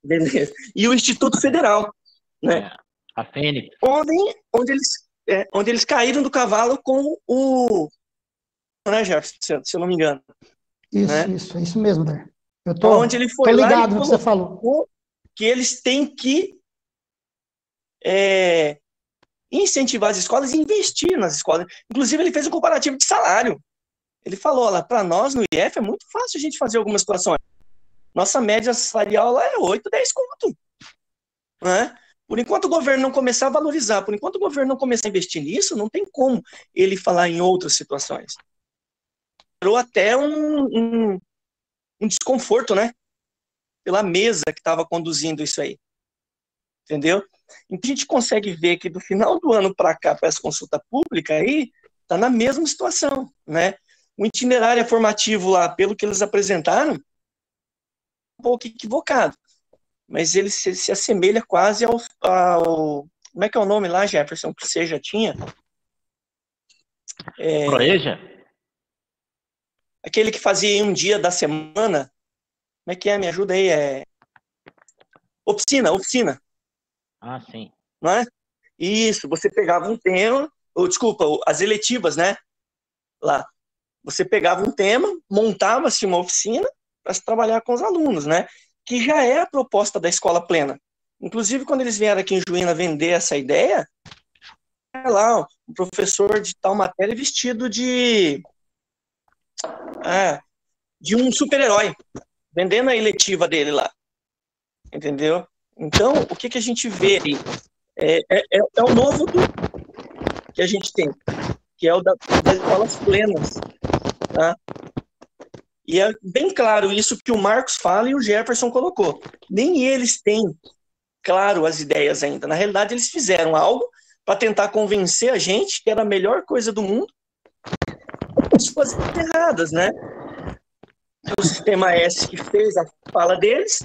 Beleza. E o Instituto Federal, né? A Fênix. Onde eles caíram do cavalo com o... Né, Jefferson, se eu não me engano. Isso, né? é isso mesmo, Alder. Eu tô ligado no que você falou. Que eles têm que incentivar as escolas e investir nas escolas. Inclusive, ele fez um comparativo de salário. Ele falou lá, para nós no IF é muito fácil a gente fazer algumas situações. Nossa média salarial lá é 8, 10 conto. Né? Por enquanto o governo não começar a valorizar, por enquanto o governo não começar a investir nisso, não tem como ele falar em outras situações. Gerou até um desconforto, né? Pela mesa que estava conduzindo isso aí. Entendeu? Então a gente consegue ver que do final do ano para cá, para essa consulta pública aí, está na mesma situação, né? O itinerário formativo lá, pelo que eles apresentaram, um pouco equivocado, mas ele se assemelha quase ao... Como é que é o nome lá, Jefferson, que você já tinha? Proeja? Aquele que fazia um dia da semana. Como é que é? Me ajuda aí. Oficina. Ah, sim. Não é? Isso, você pegava um tema, as eletivas, né? Lá. Você pegava um tema, montava-se uma oficina para se trabalhar com os alunos, né? Que já é a proposta da Escola Plena. Inclusive, quando eles vieram aqui em Juína vender essa ideia, lá, um professor de tal matéria vestido de um super-herói, vendendo a eletiva dele lá. Entendeu? Então, o que a gente vê aí? É o novo que a gente tem, que é o das escolas plenas. Tá? E é bem claro isso que o Marcos fala e o Jefferson colocou. Nem eles têm claro as ideias ainda. Na realidade, eles fizeram algo para tentar convencer a gente que era a melhor coisa do mundo, as coisas erradas, né? O Sistema S que fez a fala deles,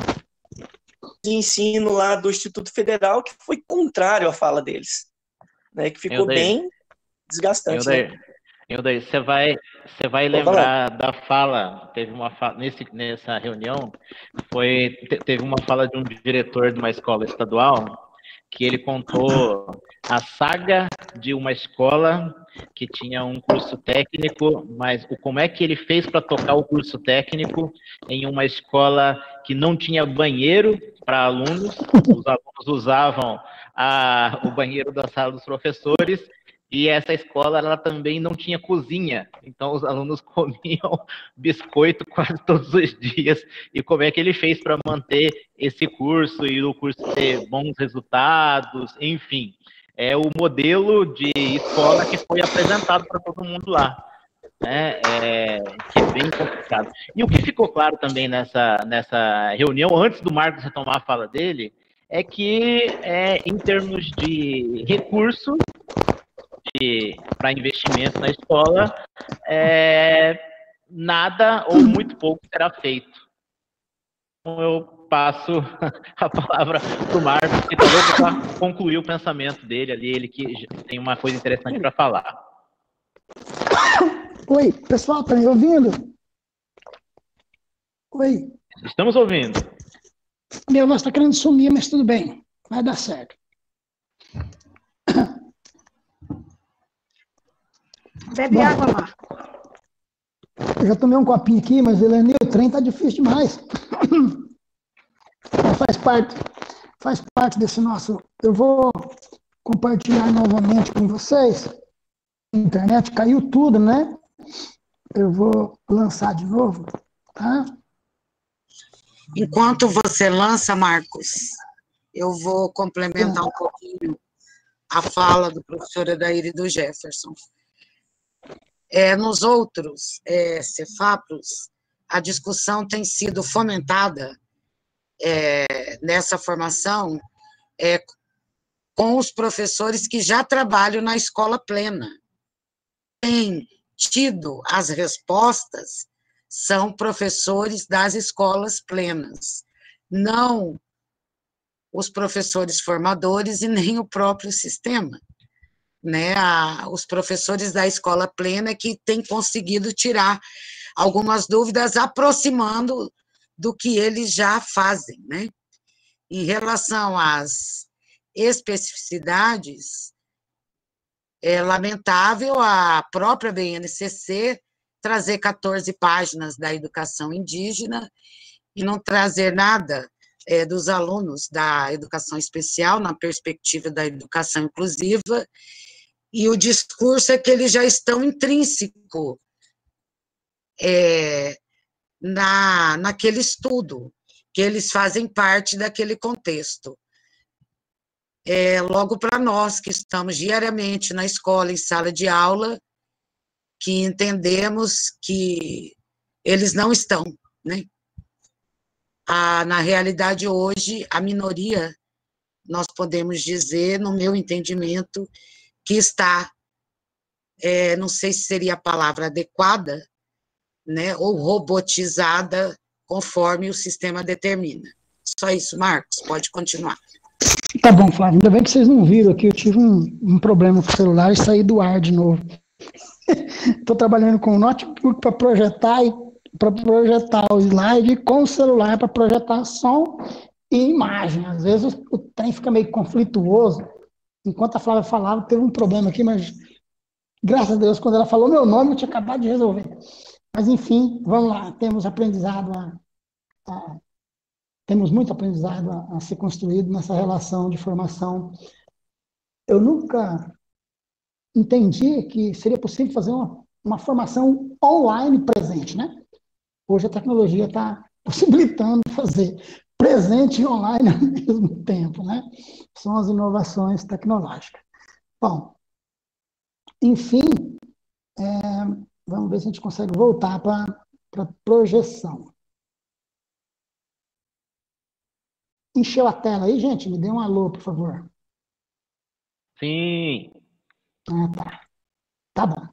de ensino lá do Instituto Federal, que foi contrário à fala deles, né? Que ficou bem desgastante. Daí, você vai lembrar da fala, teve uma fala, nessa reunião, teve uma fala de um diretor de uma escola estadual, que ele contou a saga de uma escola que tinha um curso técnico, mas como é que ele fez para tocar o curso técnico em uma escola que não tinha banheiro para alunos, os alunos usavam o banheiro da sala dos professores, e essa escola ela também não tinha cozinha, então os alunos comiam biscoito quase todos os dias. E como é que ele fez para manter esse curso e o curso ter bons resultados, enfim. É o modelo de escola que foi apresentado para todo mundo lá, né? Que é bem complicado. E o que ficou claro também nessa reunião, antes do Marcos retomar a fala dele, é que em termos de recurso para investimento na escola, nada ou muito pouco será feito. Então, eu passo a palavra para o Marcos, que está louco para concluir o pensamento dele ali, ele que tem uma coisa interessante para falar. Oi, pessoal, está me ouvindo? Oi. Estamos ouvindo. Meu voz está querendo sumir, mas tudo bem, vai dar certo. Bebe água, Marcos. Eu já tomei um copinho aqui, mas Eleni, o trem tá difícil demais. Faz parte desse nosso... Eu vou compartilhar novamente com vocês. A internet caiu tudo, né? Eu vou lançar de novo, tá? Enquanto você lança, Marcos, eu vou complementar um pouquinho a fala do professor Odair e do Jefferson. Nos outros Cefapros, a discussão tem sido fomentada nessa formação com os professores que já trabalham na escola plena. Tem tido as respostas, são professores das escolas plenas, não os professores formadores e nem o próprio sistema. Né, os professores da escola plena que têm conseguido tirar algumas dúvidas, aproximando do que eles já fazem, né? Em relação às especificidades, é lamentável a própria BNCC trazer 14 páginas da educação indígena e não trazer nada dos alunos da educação especial na perspectiva da educação inclusiva. E o discurso é que eles já estão intrínseco naquele estudo, que eles fazem parte daquele contexto. Logo para nós, que estamos diariamente na escola, em sala de aula, que entendemos que eles não estão, né? Na realidade, hoje, a minoria, nós podemos dizer, no meu entendimento, que está, não sei se seria a palavra adequada, né, ou robotizada, conforme o sistema determina. Só isso, Marcos, pode continuar. Tá bom, Flávio, ainda bem que vocês não viram aqui, eu tive um problema com o celular e saí do ar de novo. Estou trabalhando com o notebook para projetar o slide, com o celular para projetar som e imagem. Às vezes o trem fica meio conflituoso. Enquanto a Flávia falava, teve um problema aqui, mas graças a Deus, quando ela falou meu nome, eu tinha acabado de resolver. Mas, enfim, vamos lá, temos aprendizado temos muito aprendizado a ser construído nessa relação de formação. Eu nunca entendi que seria possível fazer uma formação online presente, né? Hoje a tecnologia está possibilitando fazer presente e online ao mesmo tempo, né? São as inovações tecnológicas. Bom, enfim, vamos ver se a gente consegue voltar para a projeção. Encheu a tela aí, gente? Me dê um alô, por favor. Sim. Tá. Tá bom.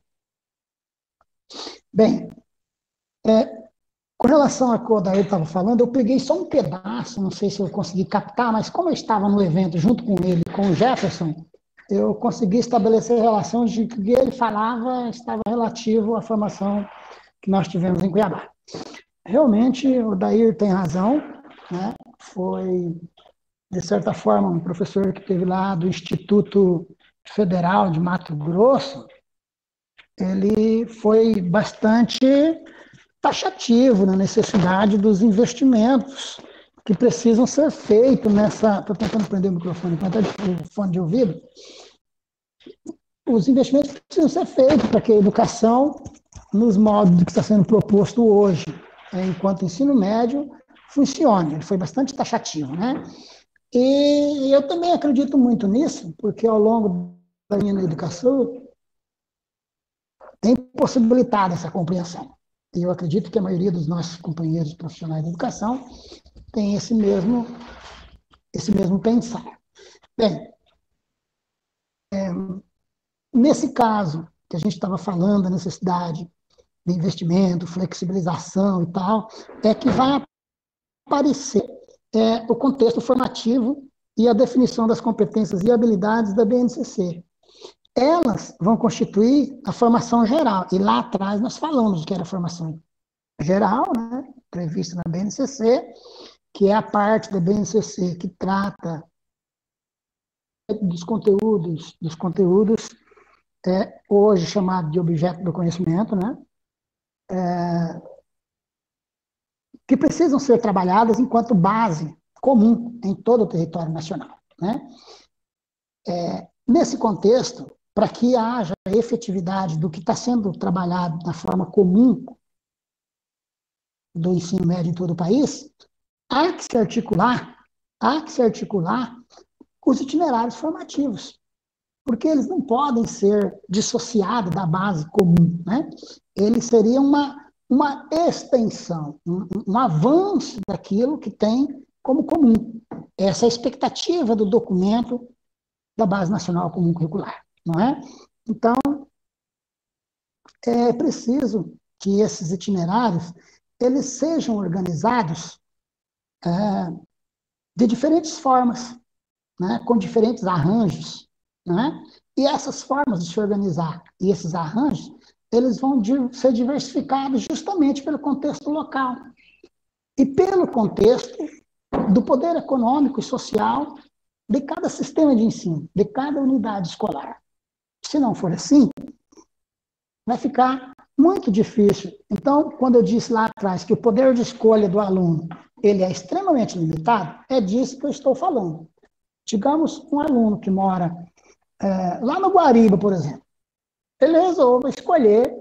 Bem, com relação ao que o Odair estava falando, eu peguei só um pedaço, não sei se eu consegui captar, mas como eu estava no evento junto com ele, com o Jefferson, eu consegui estabelecer relações de que o que ele falava estava relativo à formação que nós tivemos em Cuiabá. Realmente, o Odair tem razão, né? Foi, de certa forma, um professor que teve lá do Instituto Federal de Mato Grosso, ele foi bastante taxativo na necessidade dos investimentos que precisam ser feitos nessa... Estou tentando prender o microfone, o fone de ouvido. Os investimentos precisam ser feitos para que a educação, nos modos que está sendo proposto hoje, enquanto ensino médio, funcione. Ele foi bastante taxativo, né? E eu também acredito muito nisso, porque ao longo da minha educação tem possibilitado essa compreensão. E eu acredito que a maioria dos nossos companheiros profissionais de educação tem esse mesmo pensar. Bem, nesse caso que a gente estava falando, a necessidade de investimento, flexibilização e tal, é que vai aparecer o contexto formativo e a definição das competências e habilidades da BNCC. Elas vão constituir a formação geral, e lá atrás nós falamos que era a formação geral, né, prevista na BNCC, que é a parte da BNCC que trata dos conteúdos hoje chamado de objeto do conhecimento, né, que precisam ser trabalhadas enquanto base comum em todo o território nacional, né. Nesse contexto, para que haja efetividade do que está sendo trabalhado na forma comum do ensino médio em todo o país, há que se articular os itinerários formativos, porque eles não podem ser dissociados da base comum, né? Eles seriam uma extensão, um avanço daquilo que tem como comum. Essa é a expectativa do documento da Base Nacional Comum Curricular, não é? Então, é preciso que esses itinerários eles sejam organizados de diferentes formas, né, com diferentes arranjos, né? E essas formas de se organizar e esses arranjos, eles vão ser diversificados justamente pelo contexto local e pelo contexto do poder econômico e social de cada sistema de ensino, de cada unidade escolar. Se não for assim, vai ficar muito difícil. Então, quando eu disse lá atrás que o poder de escolha do aluno ele é extremamente limitado, é disso que eu estou falando. Digamos um aluno que mora lá no Guariba, por exemplo. Ele resolve escolher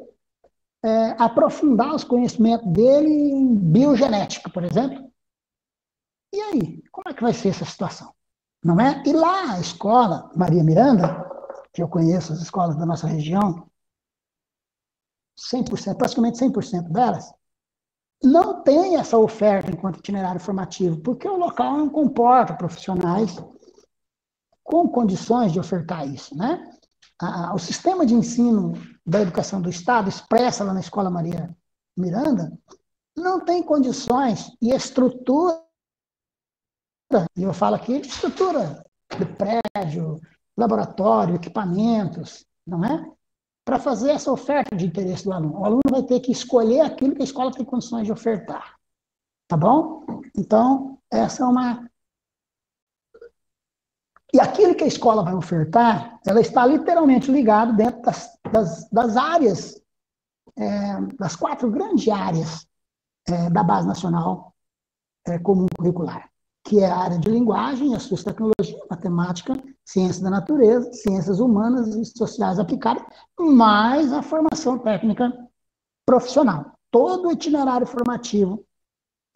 aprofundar os conhecimentos dele em biogenética, por exemplo. E aí, como é que vai ser essa situação? Não é? E lá a escola Maria Miranda, que eu conheço as escolas da nossa região, 100%, praticamente 100% delas, não tem essa oferta enquanto itinerário formativo, porque o local não comporta profissionais com condições de ofertar isso, né? O sistema de ensino da educação do Estado, expressa lá na Escola Maria Miranda, não tem condições e estrutura, e eu falo aqui de estrutura de prédio, laboratório, equipamentos, não é? Para fazer essa oferta de interesse do aluno. O aluno vai ter que escolher aquilo que a escola tem condições de ofertar. Tá bom? Então, essa é uma... E aquilo que a escola vai ofertar, ela está literalmente ligada dentro das áreas, das 4 grandes áreas da Base Nacional Comum Curricular, que é a área de linguagem, as suas tecnologias, matemática, ciência da natureza, ciências humanas e sociais aplicadas, mais a formação técnica profissional. Todo o itinerário formativo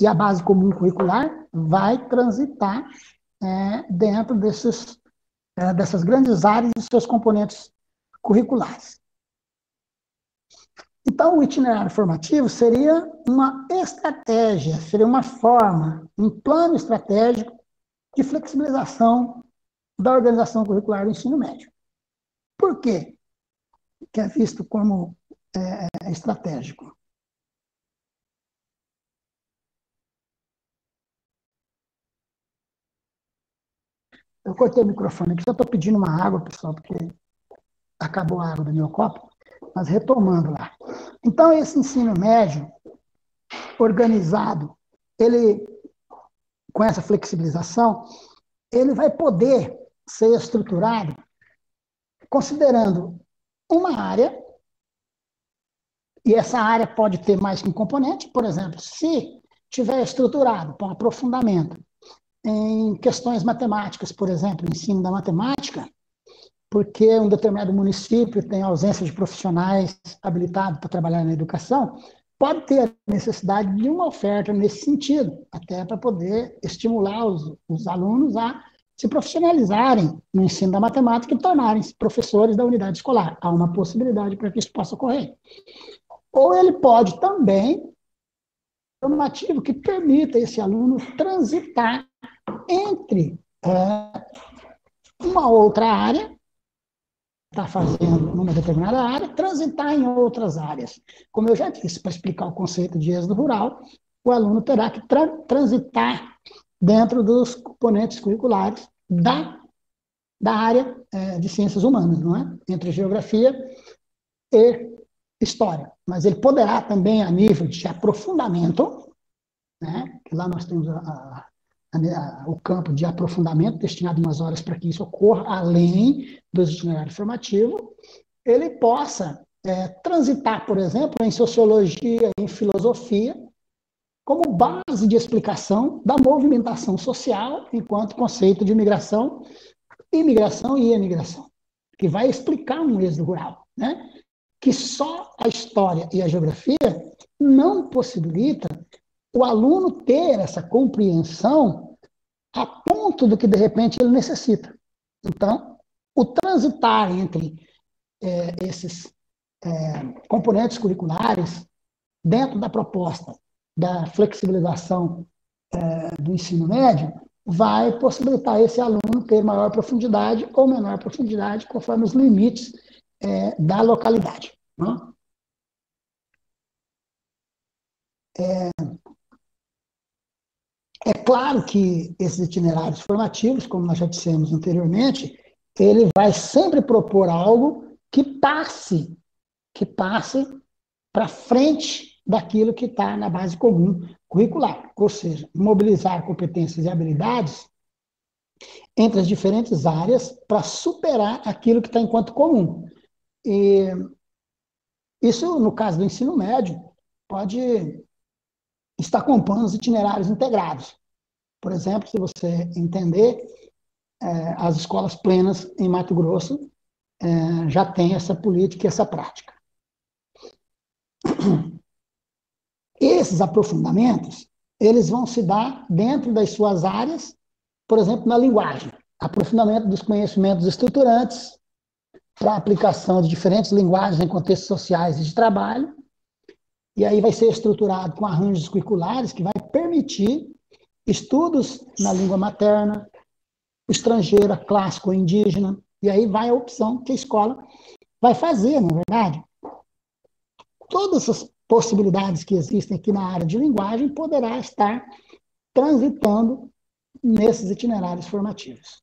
e a base comum curricular vai transitar dentro dessas grandes áreas e seus componentes curriculares. Então, o itinerário formativo seria uma estratégia, seria uma forma, um plano estratégico de flexibilização da organização curricular do ensino médio. Por quê que é visto como estratégico? Eu cortei o microfone aqui, só estou pedindo uma água, pessoal, porque acabou a água do meu copo, mas retomando lá. Então, esse ensino médio organizado, ele, com essa flexibilização, ele vai poder ser estruturado considerando uma área, e essa área pode ter mais que um componente, por exemplo, se tiver estruturado com aprofundamento em questões matemáticas, por exemplo, ensino da matemática, porque um determinado município tem ausência de profissionais habilitados para trabalhar na educação, pode ter a necessidade de uma oferta nesse sentido, até para poder estimular os alunos a se profissionalizarem no ensino da matemática e tornarem-se professores da unidade escolar. Há uma possibilidade para que isso possa ocorrer. Ou ele pode também ter um ativo que permita esse aluno transitar entre uma outra área, está fazendo numa determinada área, transitar em outras áreas. Como eu já disse, para explicar o conceito de êxodo rural, o aluno terá que transitar dentro dos componentes curriculares da área de ciências humanas, não é? Entre geografia e história. Mas ele poderá também, a nível de aprofundamento, né? Que lá nós temos o campo de aprofundamento, destinado umas horas para que isso ocorra, além do itinerário formativo, ele possa transitar, por exemplo, em sociologia, em filosofia, como base de explicação da movimentação social enquanto conceito de imigração e emigração, que vai explicar um êxodo rural, né? Que só a história e a geografia não possibilita o aluno ter essa compreensão a ponto do que, de repente, ele necessita. Então, o transitar entre esses componentes curriculares dentro da proposta da flexibilização do ensino médio vai possibilitar esse aluno ter maior profundidade ou menor profundidade conforme os limites da localidade. Né? É claro que esses itinerários formativos, como nós já dissemos anteriormente, ele vai sempre propor algo que passe para frente daquilo que está na base comum curricular, ou seja, mobilizar competências e habilidades entre as diferentes áreas para superar aquilo que está enquanto comum. E isso, no caso do ensino médio, pode estar compondo os itinerários integrados. Por exemplo, se você entender, as escolas plenas em Mato Grosso já têm essa política e essa prática. Esses aprofundamentos, eles vão se dar dentro das suas áreas, por exemplo, na linguagem. Aprofundamento dos conhecimentos estruturantes para a aplicação de diferentes linguagens em contextos sociais e de trabalho. E aí vai ser estruturado com arranjos curriculares que vai permitir estudos na língua materna, estrangeira, clássico ou indígena. E aí vai a opção que a escola vai fazer, na verdade. Todas essas possibilidades que existem aqui na área de linguagem poderá estar transitando nesses itinerários formativos.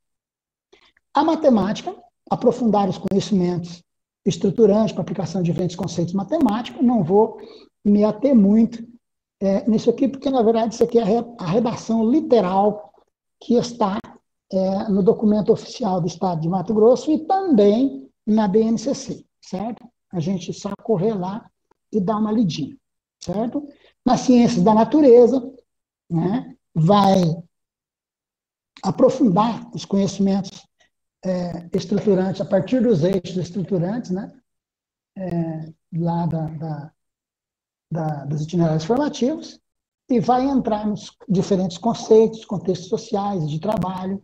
A matemática, aprofundar os conhecimentos estruturantes para aplicação de diferentes conceitos matemáticos, não vou me ater muito nisso aqui, porque, na verdade, isso aqui é a redação literal que está no documento oficial do Estado de Mato Grosso e também na BNCC, certo? A gente só correr lá e dar uma lidinha, certo? Nas ciências da natureza, né, vai aprofundar os conhecimentos estruturantes, a partir dos eixos estruturantes, né, lá dos itinerários formativos, e vai entrar nos diferentes conceitos, contextos sociais, de trabalho,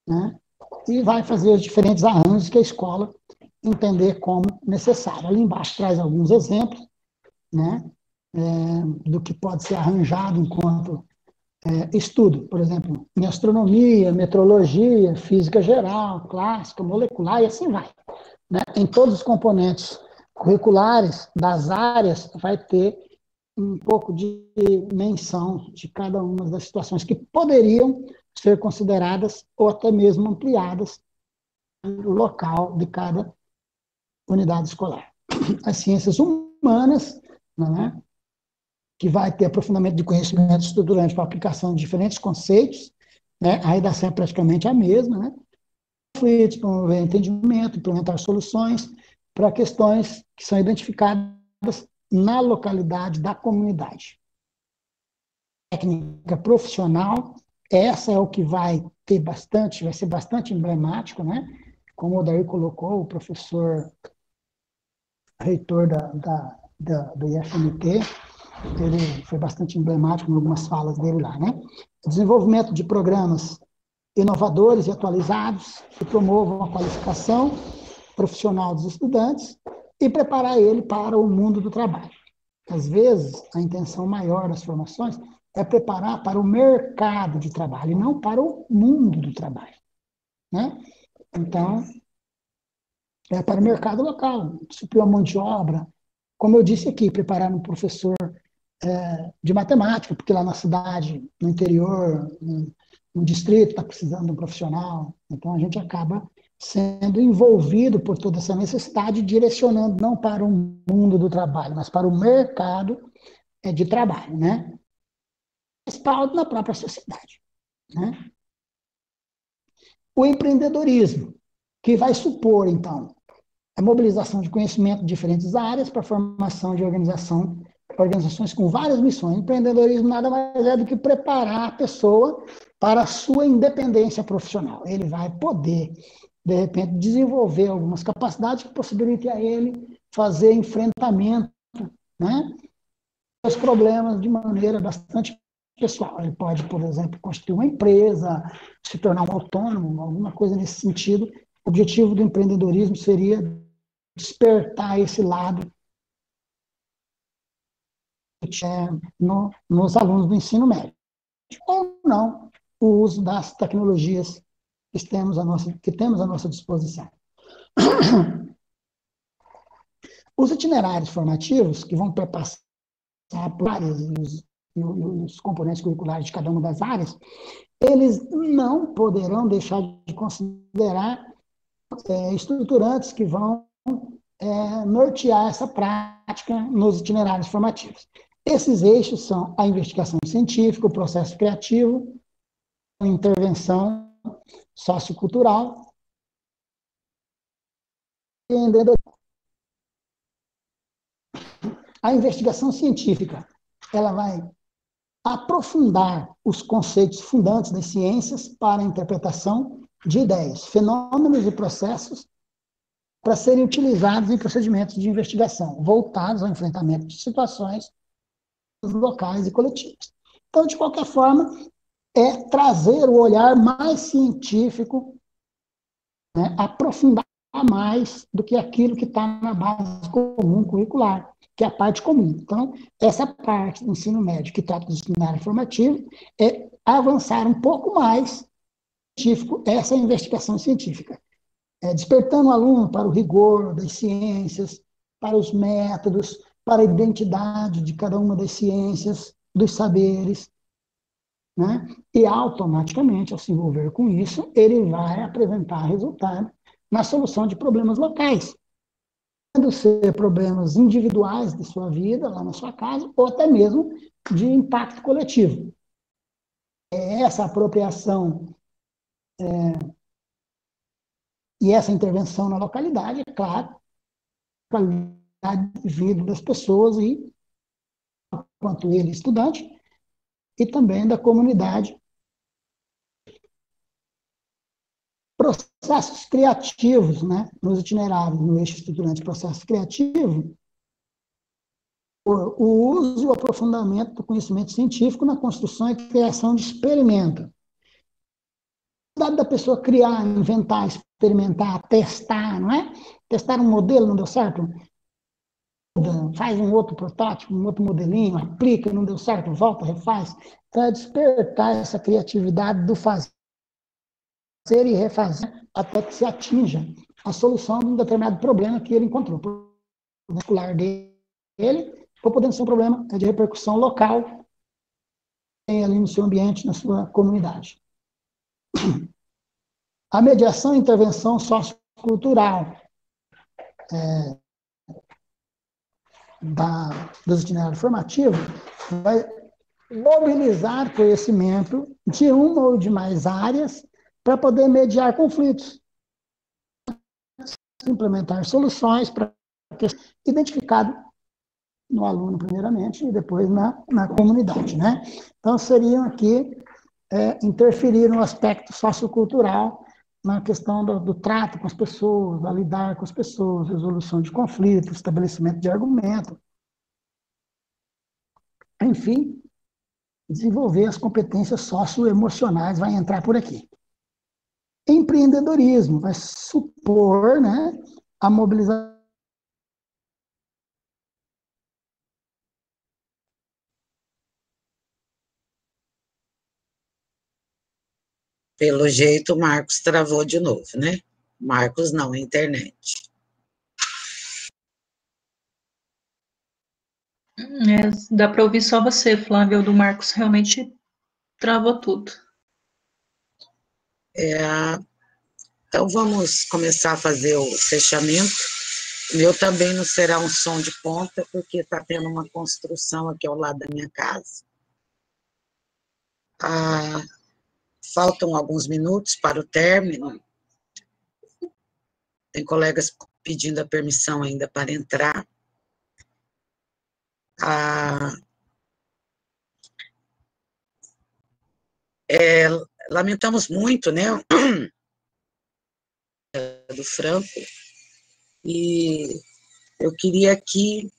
né, e vai fazer os diferentes arranjos que a escola entender como necessário. Ali embaixo traz alguns exemplos, né, do que pode ser arranjado enquanto estudo, por exemplo, em astronomia, meteorologia, física geral, clássica, molecular, e assim vai. Né? Em todos os componentes curriculares das áreas, vai ter um pouco de menção de cada uma das situações que poderiam ser consideradas ou até mesmo ampliadas no local de cada unidade escolar. As ciências humanas, né, que vai ter aprofundamento de conhecimentos estruturantes para aplicação de diferentes conceitos, né, a redação é praticamente a mesma, né, promover entendimento, implementar soluções para questões que são identificadas na localidade da comunidade. Técnica profissional, essa é o que vai ser bastante emblemático, né, como o Odair colocou, o professor reitor do IFMT, ele foi bastante emblemático em algumas falas dele lá, né? Desenvolvimento de programas inovadores e atualizados que promovam a qualificação profissional dos estudantes e preparar ele para o mundo do trabalho. Às vezes, a intenção maior das formações é preparar para o mercado de trabalho e não para o mundo do trabalho, né? Então, é para o mercado local, suprir a mão de obra. Como eu disse aqui, preparar um professor de matemática, porque lá na cidade, no interior, um distrito está precisando de um profissional, então a gente acaba sendo envolvido por toda essa necessidade, direcionando não para o mundo do trabalho, mas para o mercado de trabalho, né? Respaldo na própria sociedade, né? O empreendedorismo, que vai supor, então, a mobilização de conhecimento de diferentes áreas para a formação de organizações com várias missões. O empreendedorismo nada mais é do que preparar a pessoa para a sua independência profissional. Ele vai poder, de repente, desenvolver algumas capacidades que possibilitem a ele fazer enfrentamento, né, aos problemas de maneira bastante pessoal. Ele pode, por exemplo, constituir uma empresa, se tornar um autônomo, alguma coisa nesse sentido. O objetivo do empreendedorismo seria despertar esse lado nos alunos do ensino médio. Ou não, o uso das tecnologias que temos à nossa disposição. Os itinerários formativos, que vão perpassar por áreas e os componentes curriculares de cada uma das áreas, eles não poderão deixar de considerar estruturantes que vão nortear essa prática nos itinerários formativos. Esses eixos são a investigação científica, o processo criativo, a intervenção sociocultural e empreendedorismo. A investigação científica, ela vai aprofundar os conceitos fundantes das ciências para a interpretação de ideias, fenômenos e processos para serem utilizados em procedimentos de investigação, voltados ao enfrentamento de situações locais e coletivas. Então, de qualquer forma, é trazer o olhar mais científico, né, aprofundar mais do que aquilo que está na base comum curricular, que é a parte comum. Então, essa parte do ensino médio que trata do itinerário formativo é avançar um pouco mais científico essa investigação científica, despertando o aluno para o rigor das ciências, para os métodos, para a identidade de cada uma das ciências, dos saberes, né? E automaticamente, ao se envolver com isso, ele vai apresentar resultado na solução de problemas locais, podendo ser problemas individuais de sua vida, lá na sua casa, ou até mesmo de impacto coletivo. Essa apropriação e essa intervenção na localidade, é claro, a qualidade de vida das pessoas e, quanto ele estudante, e também da comunidade. Processos criativos, né, nos itinerários, no eixo estruturante processo criativo, o uso e o aprofundamento do conhecimento científico na construção e criação de experimento. A da pessoa criar, inventar, experimentar, testar, não é? Testar um modelo, não deu certo? Faz um outro protótipo, um outro modelinho, aplica, não deu certo, volta, refaz. Então, é despertar essa criatividade do fazer e refazer até que se atinja a solução de um determinado problema que ele encontrou. O problema particular dele, ou podendo ser um problema de repercussão local ali no seu ambiente, na sua comunidade. A mediação e intervenção sociocultural dos itinerários formativos vai mobilizar conhecimento de uma ou de mais áreas para poder mediar conflitos, implementar soluções para identificado no aluno primeiramente e depois na comunidade, né? Então seriam aqui interferir no aspecto sociocultural, na questão do trato com as pessoas, a lidar com as pessoas, resolução de conflitos, estabelecimento de argumento, enfim, desenvolver as competências socioemocionais vai entrar por aqui. Empreendedorismo vai supor, né, a mobilização. Pelo jeito, o Marcos travou de novo, né? Marcos não, a internet. Dá para ouvir só você, Flávia, o do Marcos realmente travou tudo. Então, vamos começar a fazer o fechamento. O meu também não será um som de ponta, porque está tendo uma construção aqui ao lado da minha casa. Faltam alguns minutos para o término. Tem colegas pedindo a permissão ainda para entrar. Lamentamos muito, né, do Franco, e eu queria aqui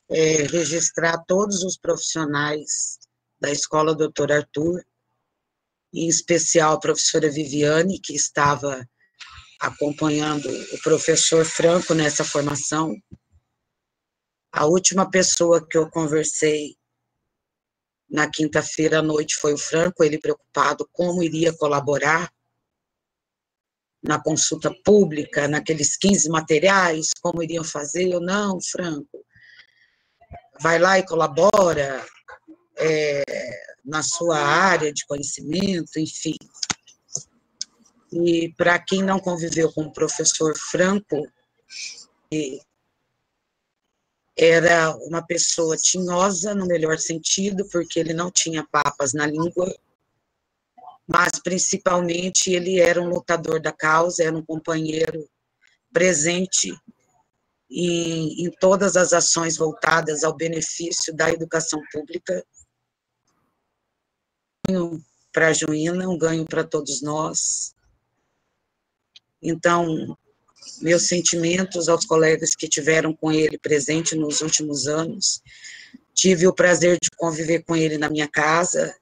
registrar todos os profissionais da Escola Dr. Arthur, em especial a professora Viviane, que estava acompanhando o professor Franco nessa formação. A última pessoa que eu conversei na quinta-feira à noite foi o Franco, ele preocupado como iria colaborar na consulta pública, naqueles 15 materiais, como iriam fazer. Eu, não, Franco, vai lá e colabora na sua área de conhecimento, enfim. E para quem não conviveu com o professor Franco, era uma pessoa tinhosa, no melhor sentido, porque ele não tinha papas na língua, mas, principalmente, ele era um lutador da causa, era um companheiro presente em todas as ações voltadas ao benefício da educação pública. Um ganho para a Juína, um ganho para todos nós. Então, meus sentimentos aos colegas que tiveram com ele presente nos últimos anos. Tive o prazer de conviver com ele na minha casa.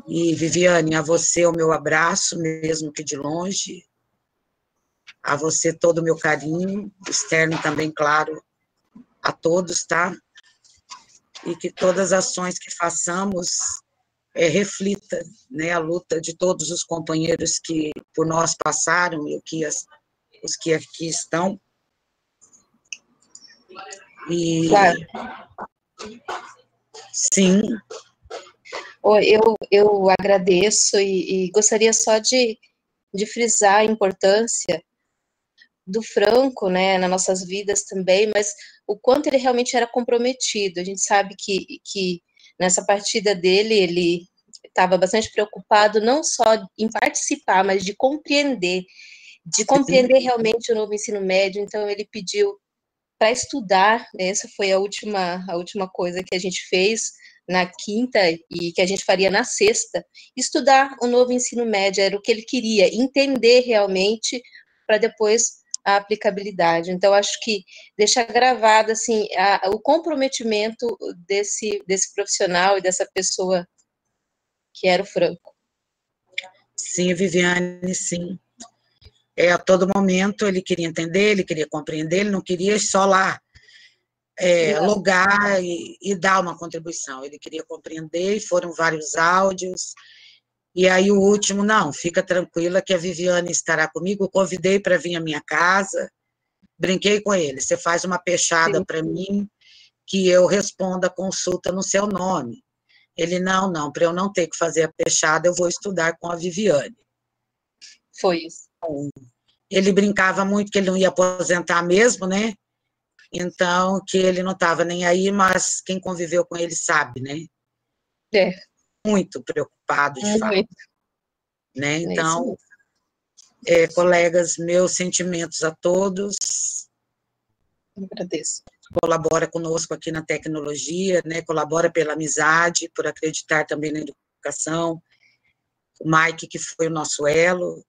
E, Viviane, a você o meu abraço, mesmo que de longe. A você todo o meu carinho, externo também, claro, a todos, tá? E que todas as ações que façamos reflita, né, a luta de todos os companheiros que por nós passaram e os que aqui estão. E claro. Sim. Eu agradeço e gostaria só de frisar a importância do Franco, né, nas nossas vidas também, mas o quanto ele realmente era comprometido. A gente sabe que nessa partida dele, ele estava bastante preocupado não só em participar, mas de compreender realmente o novo ensino médio. Então ele pediu para estudar, né, essa foi a última coisa que a gente fez na quinta e que a gente faria na sexta, estudar o novo ensino médio, era o que ele queria, entender realmente para depois a aplicabilidade. Então, acho que deixar gravado, assim, o comprometimento desse profissional e dessa pessoa que era o Franco. Sim, Viviane, sim. A todo momento ele queria entender, ele queria compreender, ele não queria só lá logar e dar uma contribuição, ele queria compreender, e foram vários áudios, e aí o último, não, fica tranquila que a Viviane estará comigo, eu convidei para vir à minha casa, brinquei com ele, você faz uma pechada para mim, que eu responda a consulta no seu nome. Ele, não, para eu não ter que fazer a pechada, eu vou estudar com a Viviane. Foi isso. Ele brincava muito que ele não ia aposentar mesmo, né? Então, que ele não estava nem aí, mas quem conviveu com ele sabe, né? Muito preocupado, de fato. Né? Então, colegas, meus sentimentos a todos. Eu agradeço. Colabora conosco aqui na tecnologia, né? Colabora pela amizade, por acreditar também na educação. O Mike, que foi o nosso elo,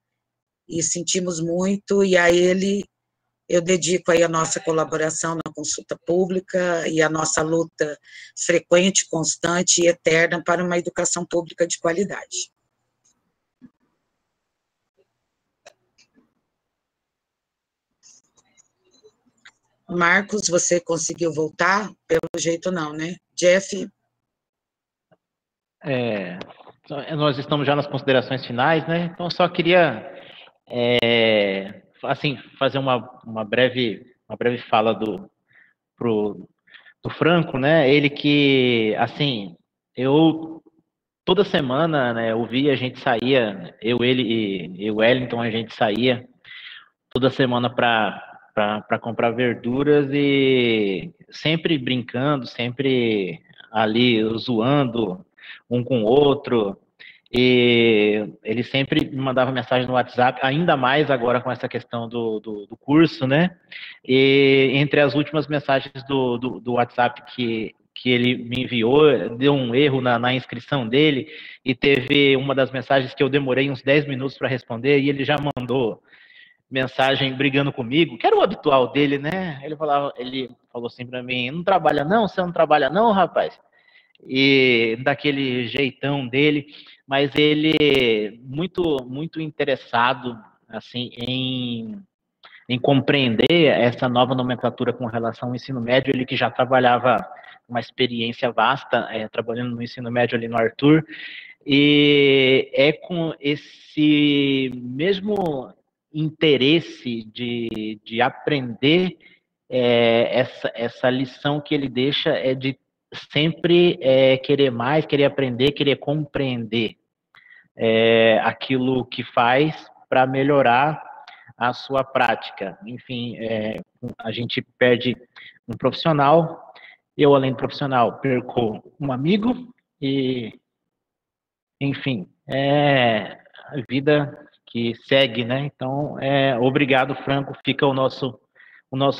e sentimos muito, e a ele eu dedico aí a nossa colaboração na consulta pública e a nossa luta frequente, constante e eterna para uma educação pública de qualidade. Marcos, você conseguiu voltar? Pelo jeito não, né? Jeff? Nós estamos já nas considerações finais, né? Então, eu só queria assim, fazer uma breve fala do Franco, né? Ele que, assim, eu toda semana, né, eu via, a gente saía, eu, ele e o Wellington, a gente saía toda semana para comprar verduras e sempre brincando, sempre ali zoando um com o outro. E ele sempre me mandava mensagem no WhatsApp, ainda mais agora com essa questão do curso, né? E entre as últimas mensagens do WhatsApp que ele me enviou, deu um erro na inscrição dele, e teve uma das mensagens que eu demorei uns 10 minutos para responder, e ele já mandou mensagem brigando comigo, que era o habitual dele, né? Ele falou assim para mim: não trabalha não? Você não trabalha não, rapaz? E daquele jeitão dele, mas ele muito interessado assim em compreender essa nova nomenclatura com relação ao ensino médio. Ele que já trabalhava uma experiência vasta trabalhando no ensino médio ali no Arthur, e é com esse mesmo interesse de aprender essa lição que ele deixa, é de sempre querer mais, querer aprender, querer compreender aquilo que faz para melhorar a sua prática. Enfim, a gente perde um profissional, eu, além do profissional, perco um amigo, e, enfim, a vida que segue, né? Então, obrigado, Franco, fica o nosso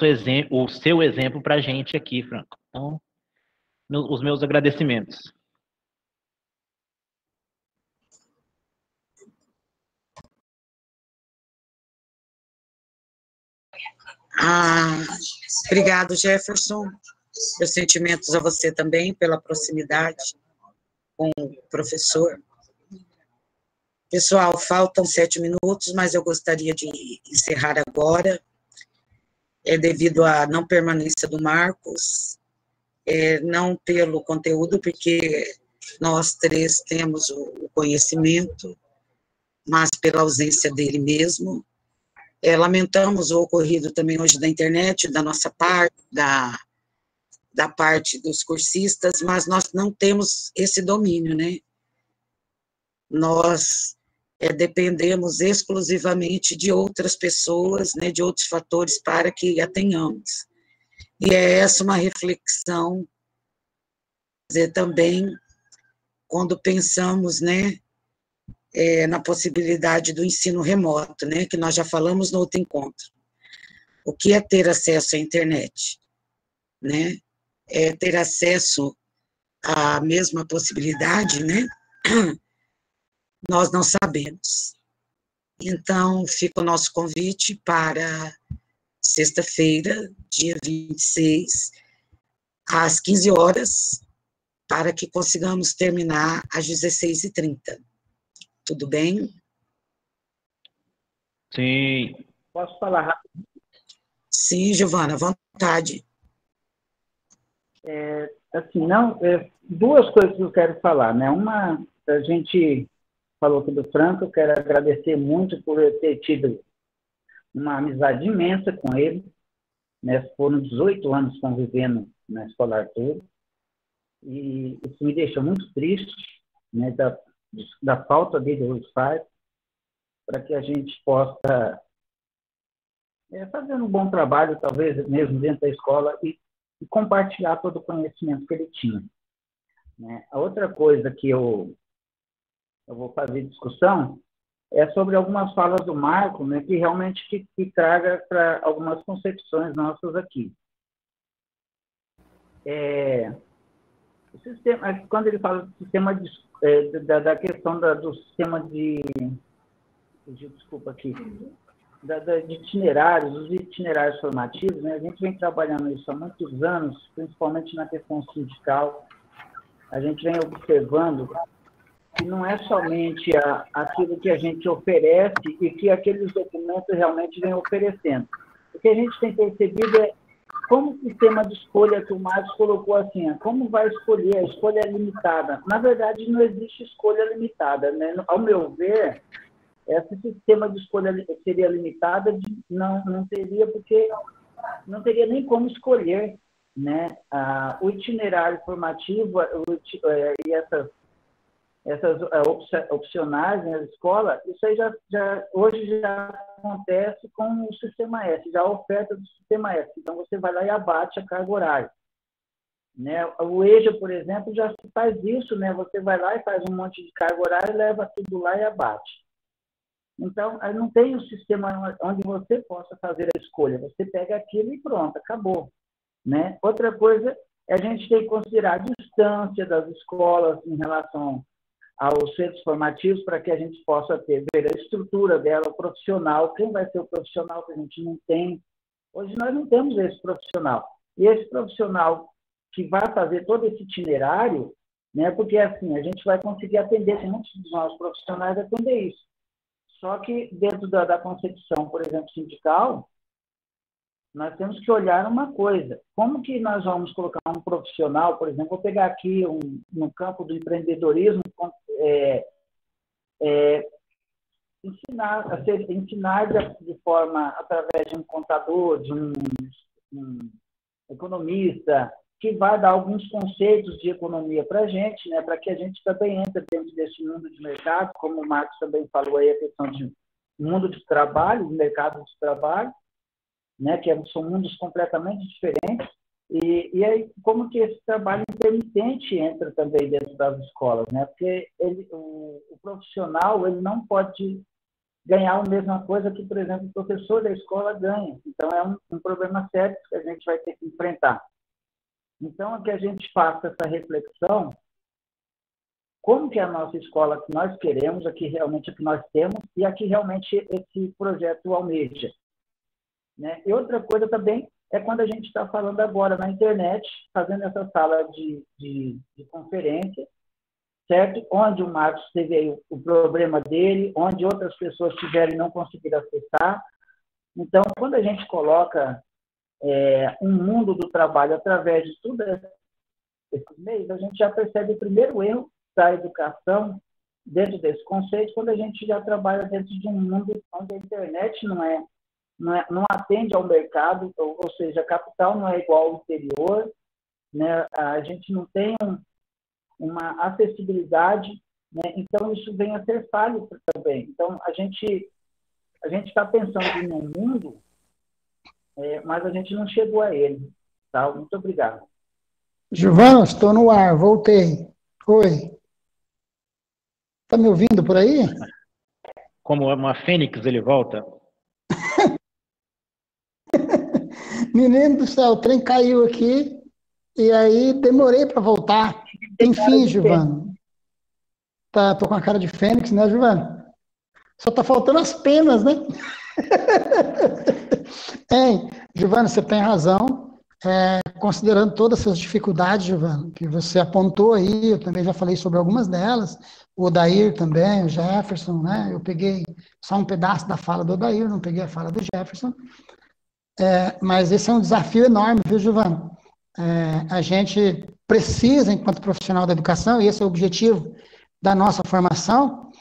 exemplo, o seu exemplo para a gente aqui, Franco. Então, os meus agradecimentos. Obrigado, Jefferson. Meus sentimentos a você também, pela proximidade com o professor. Pessoal, faltam 7 minutos, mas eu gostaria de encerrar agora. Devido à não permanência do Marcos, não pelo conteúdo, porque nós três temos o conhecimento, mas pela ausência dele mesmo. Lamentamos o ocorrido também hoje da internet, da nossa parte, da parte dos cursistas, mas nós não temos esse domínio, né? Nós dependemos exclusivamente de outras pessoas, né, de outros fatores para que a tenhamos. E é essa uma reflexão também quando pensamos, né, na possibilidade do ensino remoto, né, que nós já falamos no outro encontro. O que é ter acesso à internet? Né? É ter acesso à mesma possibilidade, né? Nós não sabemos. Então, fica o nosso convite para sexta-feira, dia 26, às 15 horas, para que consigamos terminar às 16h30. Tudo bem? Sim. Posso falar rápido? Sim, Giovana, à vontade. Duas coisas que eu quero falar, né? Uma, a gente falou aqui do Franco, eu quero agradecer muito por eu ter tido uma amizade imensa com ele, né? Foram 18 anos convivendo na Escola Arthur, e isso me deixa muito triste, né? Da falta dele hoje faz, para que a gente possa fazer um bom trabalho, talvez mesmo dentro da escola, e compartilhar todo o conhecimento que ele tinha. Né? A outra coisa que eu vou fazer discussão é sobre algumas falas do Marco, né, que realmente que traga para algumas concepções nossas aqui. O sistema, quando ele fala do sistema da questão do sistema de itinerários, os itinerários formativos, né? A gente vem trabalhando isso há muitos anos, principalmente na questão sindical. A gente vem observando que não é somente aquilo que a gente oferece e que aqueles documentos realmente vêm oferecendo. O que a gente tem percebido é como o sistema de escolha que o Marcos colocou assim, como vai escolher, a escolha é limitada. Na verdade, não existe escolha limitada, né? Ao meu ver, esse sistema de escolha seria limitada, não teria, porque não teria nem como escolher, né? O itinerário formativo e essas opcionais na escola, isso aí hoje já acontece com o Sistema S, já a oferta do Sistema S. Então, você vai lá e abate a carga horária. Né? O EJA, por exemplo, já faz isso, né? Você vai lá e faz um monte de carga horária, leva tudo lá e abate. Então, aí não tem um sistema onde você possa fazer a escolha. Você pega aquilo e pronto, acabou. Né? Outra coisa é a gente tem que considerar a distância das escolas em relação aos centros formativos para que a gente possa ver a estrutura dela, o profissional, quem vai ser o profissional que a gente não tem. Hoje nós não temos esse profissional. E esse profissional que vai fazer todo esse itinerário, né, porque assim, a gente vai conseguir atender, tem muitos dos nossos profissionais atender isso. Só que dentro da concepção, por exemplo, sindical, nós temos que olhar uma coisa. Como que nós vamos colocar um profissional, por exemplo, vou pegar aqui no campo do empreendedorismo, ensinar de forma, através de um contador, de um economista, que vai dar alguns conceitos de economia para a gente, né, para que a gente também entre dentro desse mundo de mercado, como o Marcos também falou aí, a questão de mundo de trabalho, mercado de trabalho, né, que são mundos completamente diferentes, e aí como que esse trabalho intermitente entra também dentro das escolas, né, porque o profissional ele não pode ganhar a mesma coisa que, por exemplo, o professor da escola ganha. Então, é um problema sério que a gente vai ter que enfrentar. Então, é que a gente faça essa reflexão, como que é a nossa escola que nós queremos, aqui realmente o que nós temos, e aqui realmente esse projeto almeja. Né? E outra coisa também é quando a gente está falando agora na internet, fazendo essa sala de conferência, certo? Onde o Marcos teve aí o problema dele, onde outras pessoas tiveram e não conseguiram acessar. Então, quando a gente coloca um mundo do trabalho através de tudo esses meios, a gente já percebe o primeiro erro da educação dentro desse conceito, quando a gente já trabalha dentro de um mundo onde a internet não atende ao mercado, ou seja, a capital não é igual ao interior, né? A gente não tem uma acessibilidade, né? Então isso vem a ser falho também. Então a gente está pensando em um mundo, mas a gente não chegou a ele. Tá? Muito obrigado. Gilvan, estou no ar, voltei. Oi. Está me ouvindo por aí? Como uma fênix ele volta. Menino do céu, o trem caiu aqui e aí demorei para voltar. Enfim, Gilvan. Tô com a cara de fênix, né, Gilvan? Só tá faltando as penas, né? Gilvan, você tem razão. Considerando todas essas dificuldades, Gilvan, que você apontou aí, eu também já falei sobre algumas delas, o Odair também, o Jefferson, né? Eu peguei só um pedaço da fala do Odair, não peguei a fala do Jefferson. Mas esse é um desafio enorme, viu, Gilvan? A gente precisa, enquanto profissional da educação, e esse é o objetivo da nossa formação,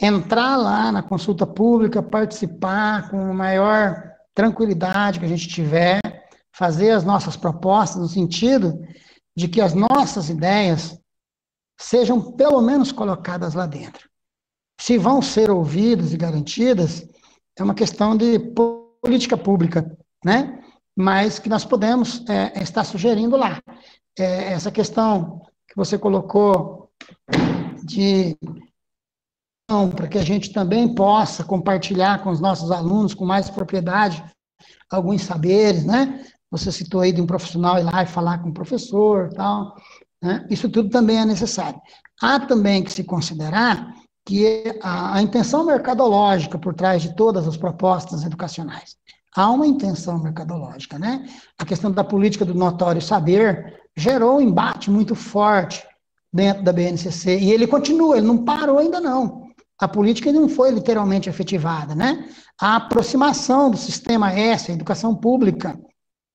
entrar lá na consulta pública, participar com a maior tranquilidade que a gente tiver, fazer as nossas propostas no sentido de que as nossas ideias sejam pelo menos colocadas lá dentro. Se vão ser ouvidas e garantidas, é uma questão de política pública, né? Mas que nós podemos estar sugerindo lá. Essa questão que você colocou para que a gente também possa compartilhar com os nossos alunos com mais propriedade alguns saberes, né? Você citou aí de um profissional ir lá e falar com o professor, tal, né? Isso tudo também é necessário. Há também que se considerar que a intenção mercadológica por trás de todas as propostas educacionais. Há uma intenção mercadológica, né? A questão da política do notório saber gerou um embate muito forte dentro da BNCC, e ele continua, ele não parou ainda não. A política não foi literalmente efetivada, né? A aproximação do sistema S, a educação pública,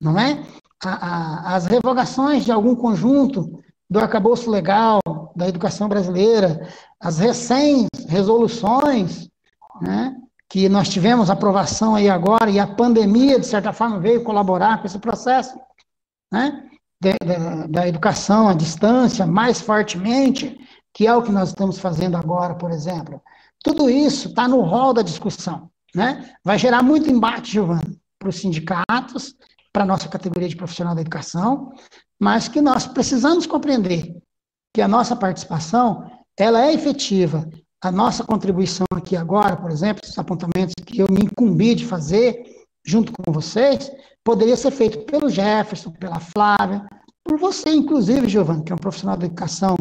não é? As revogações de algum conjunto do arcabouço legal da educação brasileira, as recém-resoluções, né, que nós tivemos aprovação aí agora, e a pandemia, de certa forma, veio colaborar com esse processo, né, da educação à distância mais fortemente, que é o que nós estamos fazendo agora, por exemplo. Tudo isso está no rol da discussão, né? Vai gerar muito embate, Giovana, para os sindicatos, para a nossa categoria de profissional da educação, mas que nós precisamos compreender que a nossa participação, ela é efetiva. A nossa contribuição aqui agora, por exemplo, esses apontamentos que eu me incumbi de fazer junto com vocês, poderia ser feito pelo Jefferson, pela Flávia, por você, inclusive, Giovana, que é um profissional da educação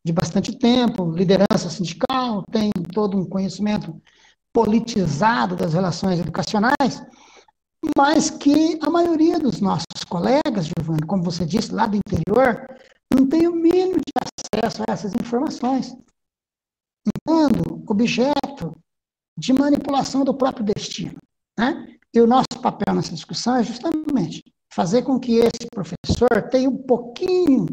de bastante tempo, liderança sindical, tem todo um conhecimento politizado das relações educacionais, mas que a maioria dos nossos colegas, Giovana, como você disse, lá do interior, não tem o mínimo de acesso a essas informações, sendo objeto de manipulação do próprio destino, né? E o nosso papel nessa discussão é justamente fazer com que esse professor tenha um pouquinho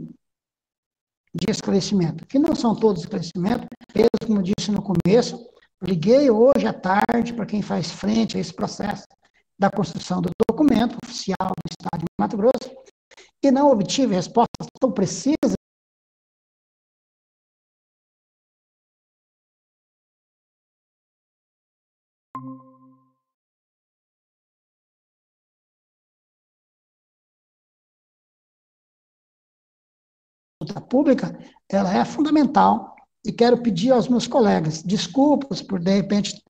de esclarecimento, que não são todos esclarecimentos, eu, como eu disse no começo, liguei hoje à tarde para quem faz frente a esse processo da construção do documento oficial do Estado de Mato Grosso, e não obtive respostas tão precisas pública, ela é fundamental, e quero pedir aos meus colegas desculpas por, de repente,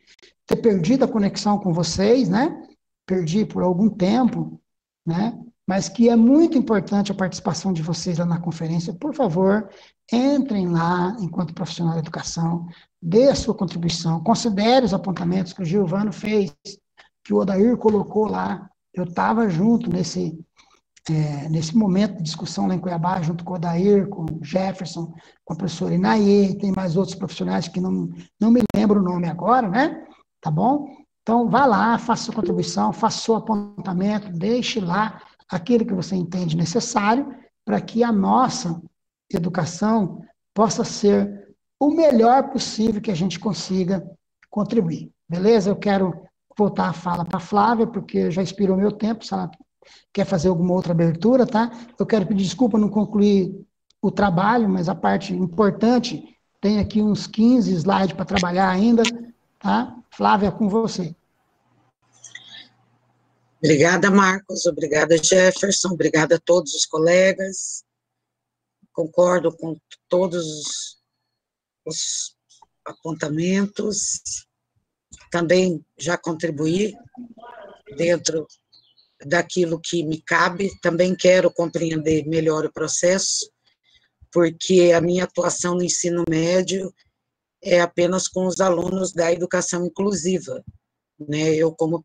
ter perdido a conexão com vocês, né? Perdi por algum tempo, né? Mas que é muito importante a participação de vocês lá na conferência. Por favor, entrem lá, enquanto profissional da educação, dê a sua contribuição, considere os apontamentos que o Giovano fez, que o Odair colocou lá. Eu estava junto nesse momento de discussão lá em Cuiabá, junto com o Odair, com o Jefferson, com a professora Inaê, tem mais outros profissionais que não me lembro o nome agora, né? Tá bom? Então, vá lá, faça sua contribuição, faça seu apontamento, deixe lá aquilo que você entende necessário para que a nossa educação possa ser o melhor possível que a gente consiga contribuir. Beleza? Eu quero voltar a fala para a Flávia, porque já expirou meu tempo, se ela quer fazer alguma outra abertura, tá? Eu quero pedir desculpa não concluir o trabalho, mas a parte importante, tem aqui uns 15 slides para trabalhar ainda, tá? Flávia, com você. Obrigada, Marcos, obrigada, Jefferson, obrigada a todos os colegas, concordo com todos os apontamentos, também já contribuí dentro daquilo que me cabe, também quero compreender melhor o processo, porque a minha atuação no ensino médio é apenas com os alunos da educação inclusiva, né? Eu, como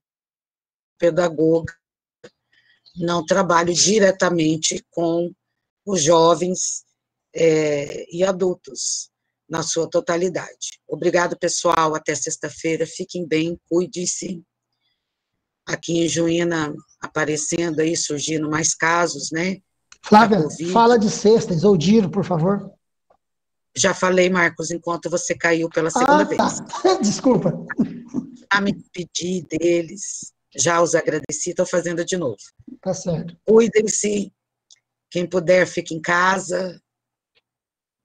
pedagoga, não trabalho diretamente com os jovens e adultos, na sua totalidade. Obrigado, pessoal, até sexta-feira, fiquem bem, cuide-se. Aqui em Juína, aparecendo aí, surgindo mais casos, né? Flávia, fala de sexta, Isoldiro, por favor. Já falei, Marcos, enquanto você caiu pela segunda vez. Desculpa. Já me despedi deles, já os agradeci, estou fazendo de novo. Tá certo. Cuidem-se, quem puder, fique em casa.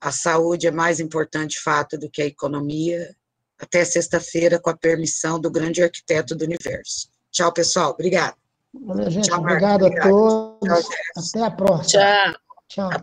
A saúde é mais importante fato do que a economia. Até sexta-feira, com a permissão do grande arquiteto do universo. Tchau, pessoal. Obrigado. Valeu, gente. Tchau, obrigado a todos. Tchau, até a próxima. Tchau. Tchau. Abraço.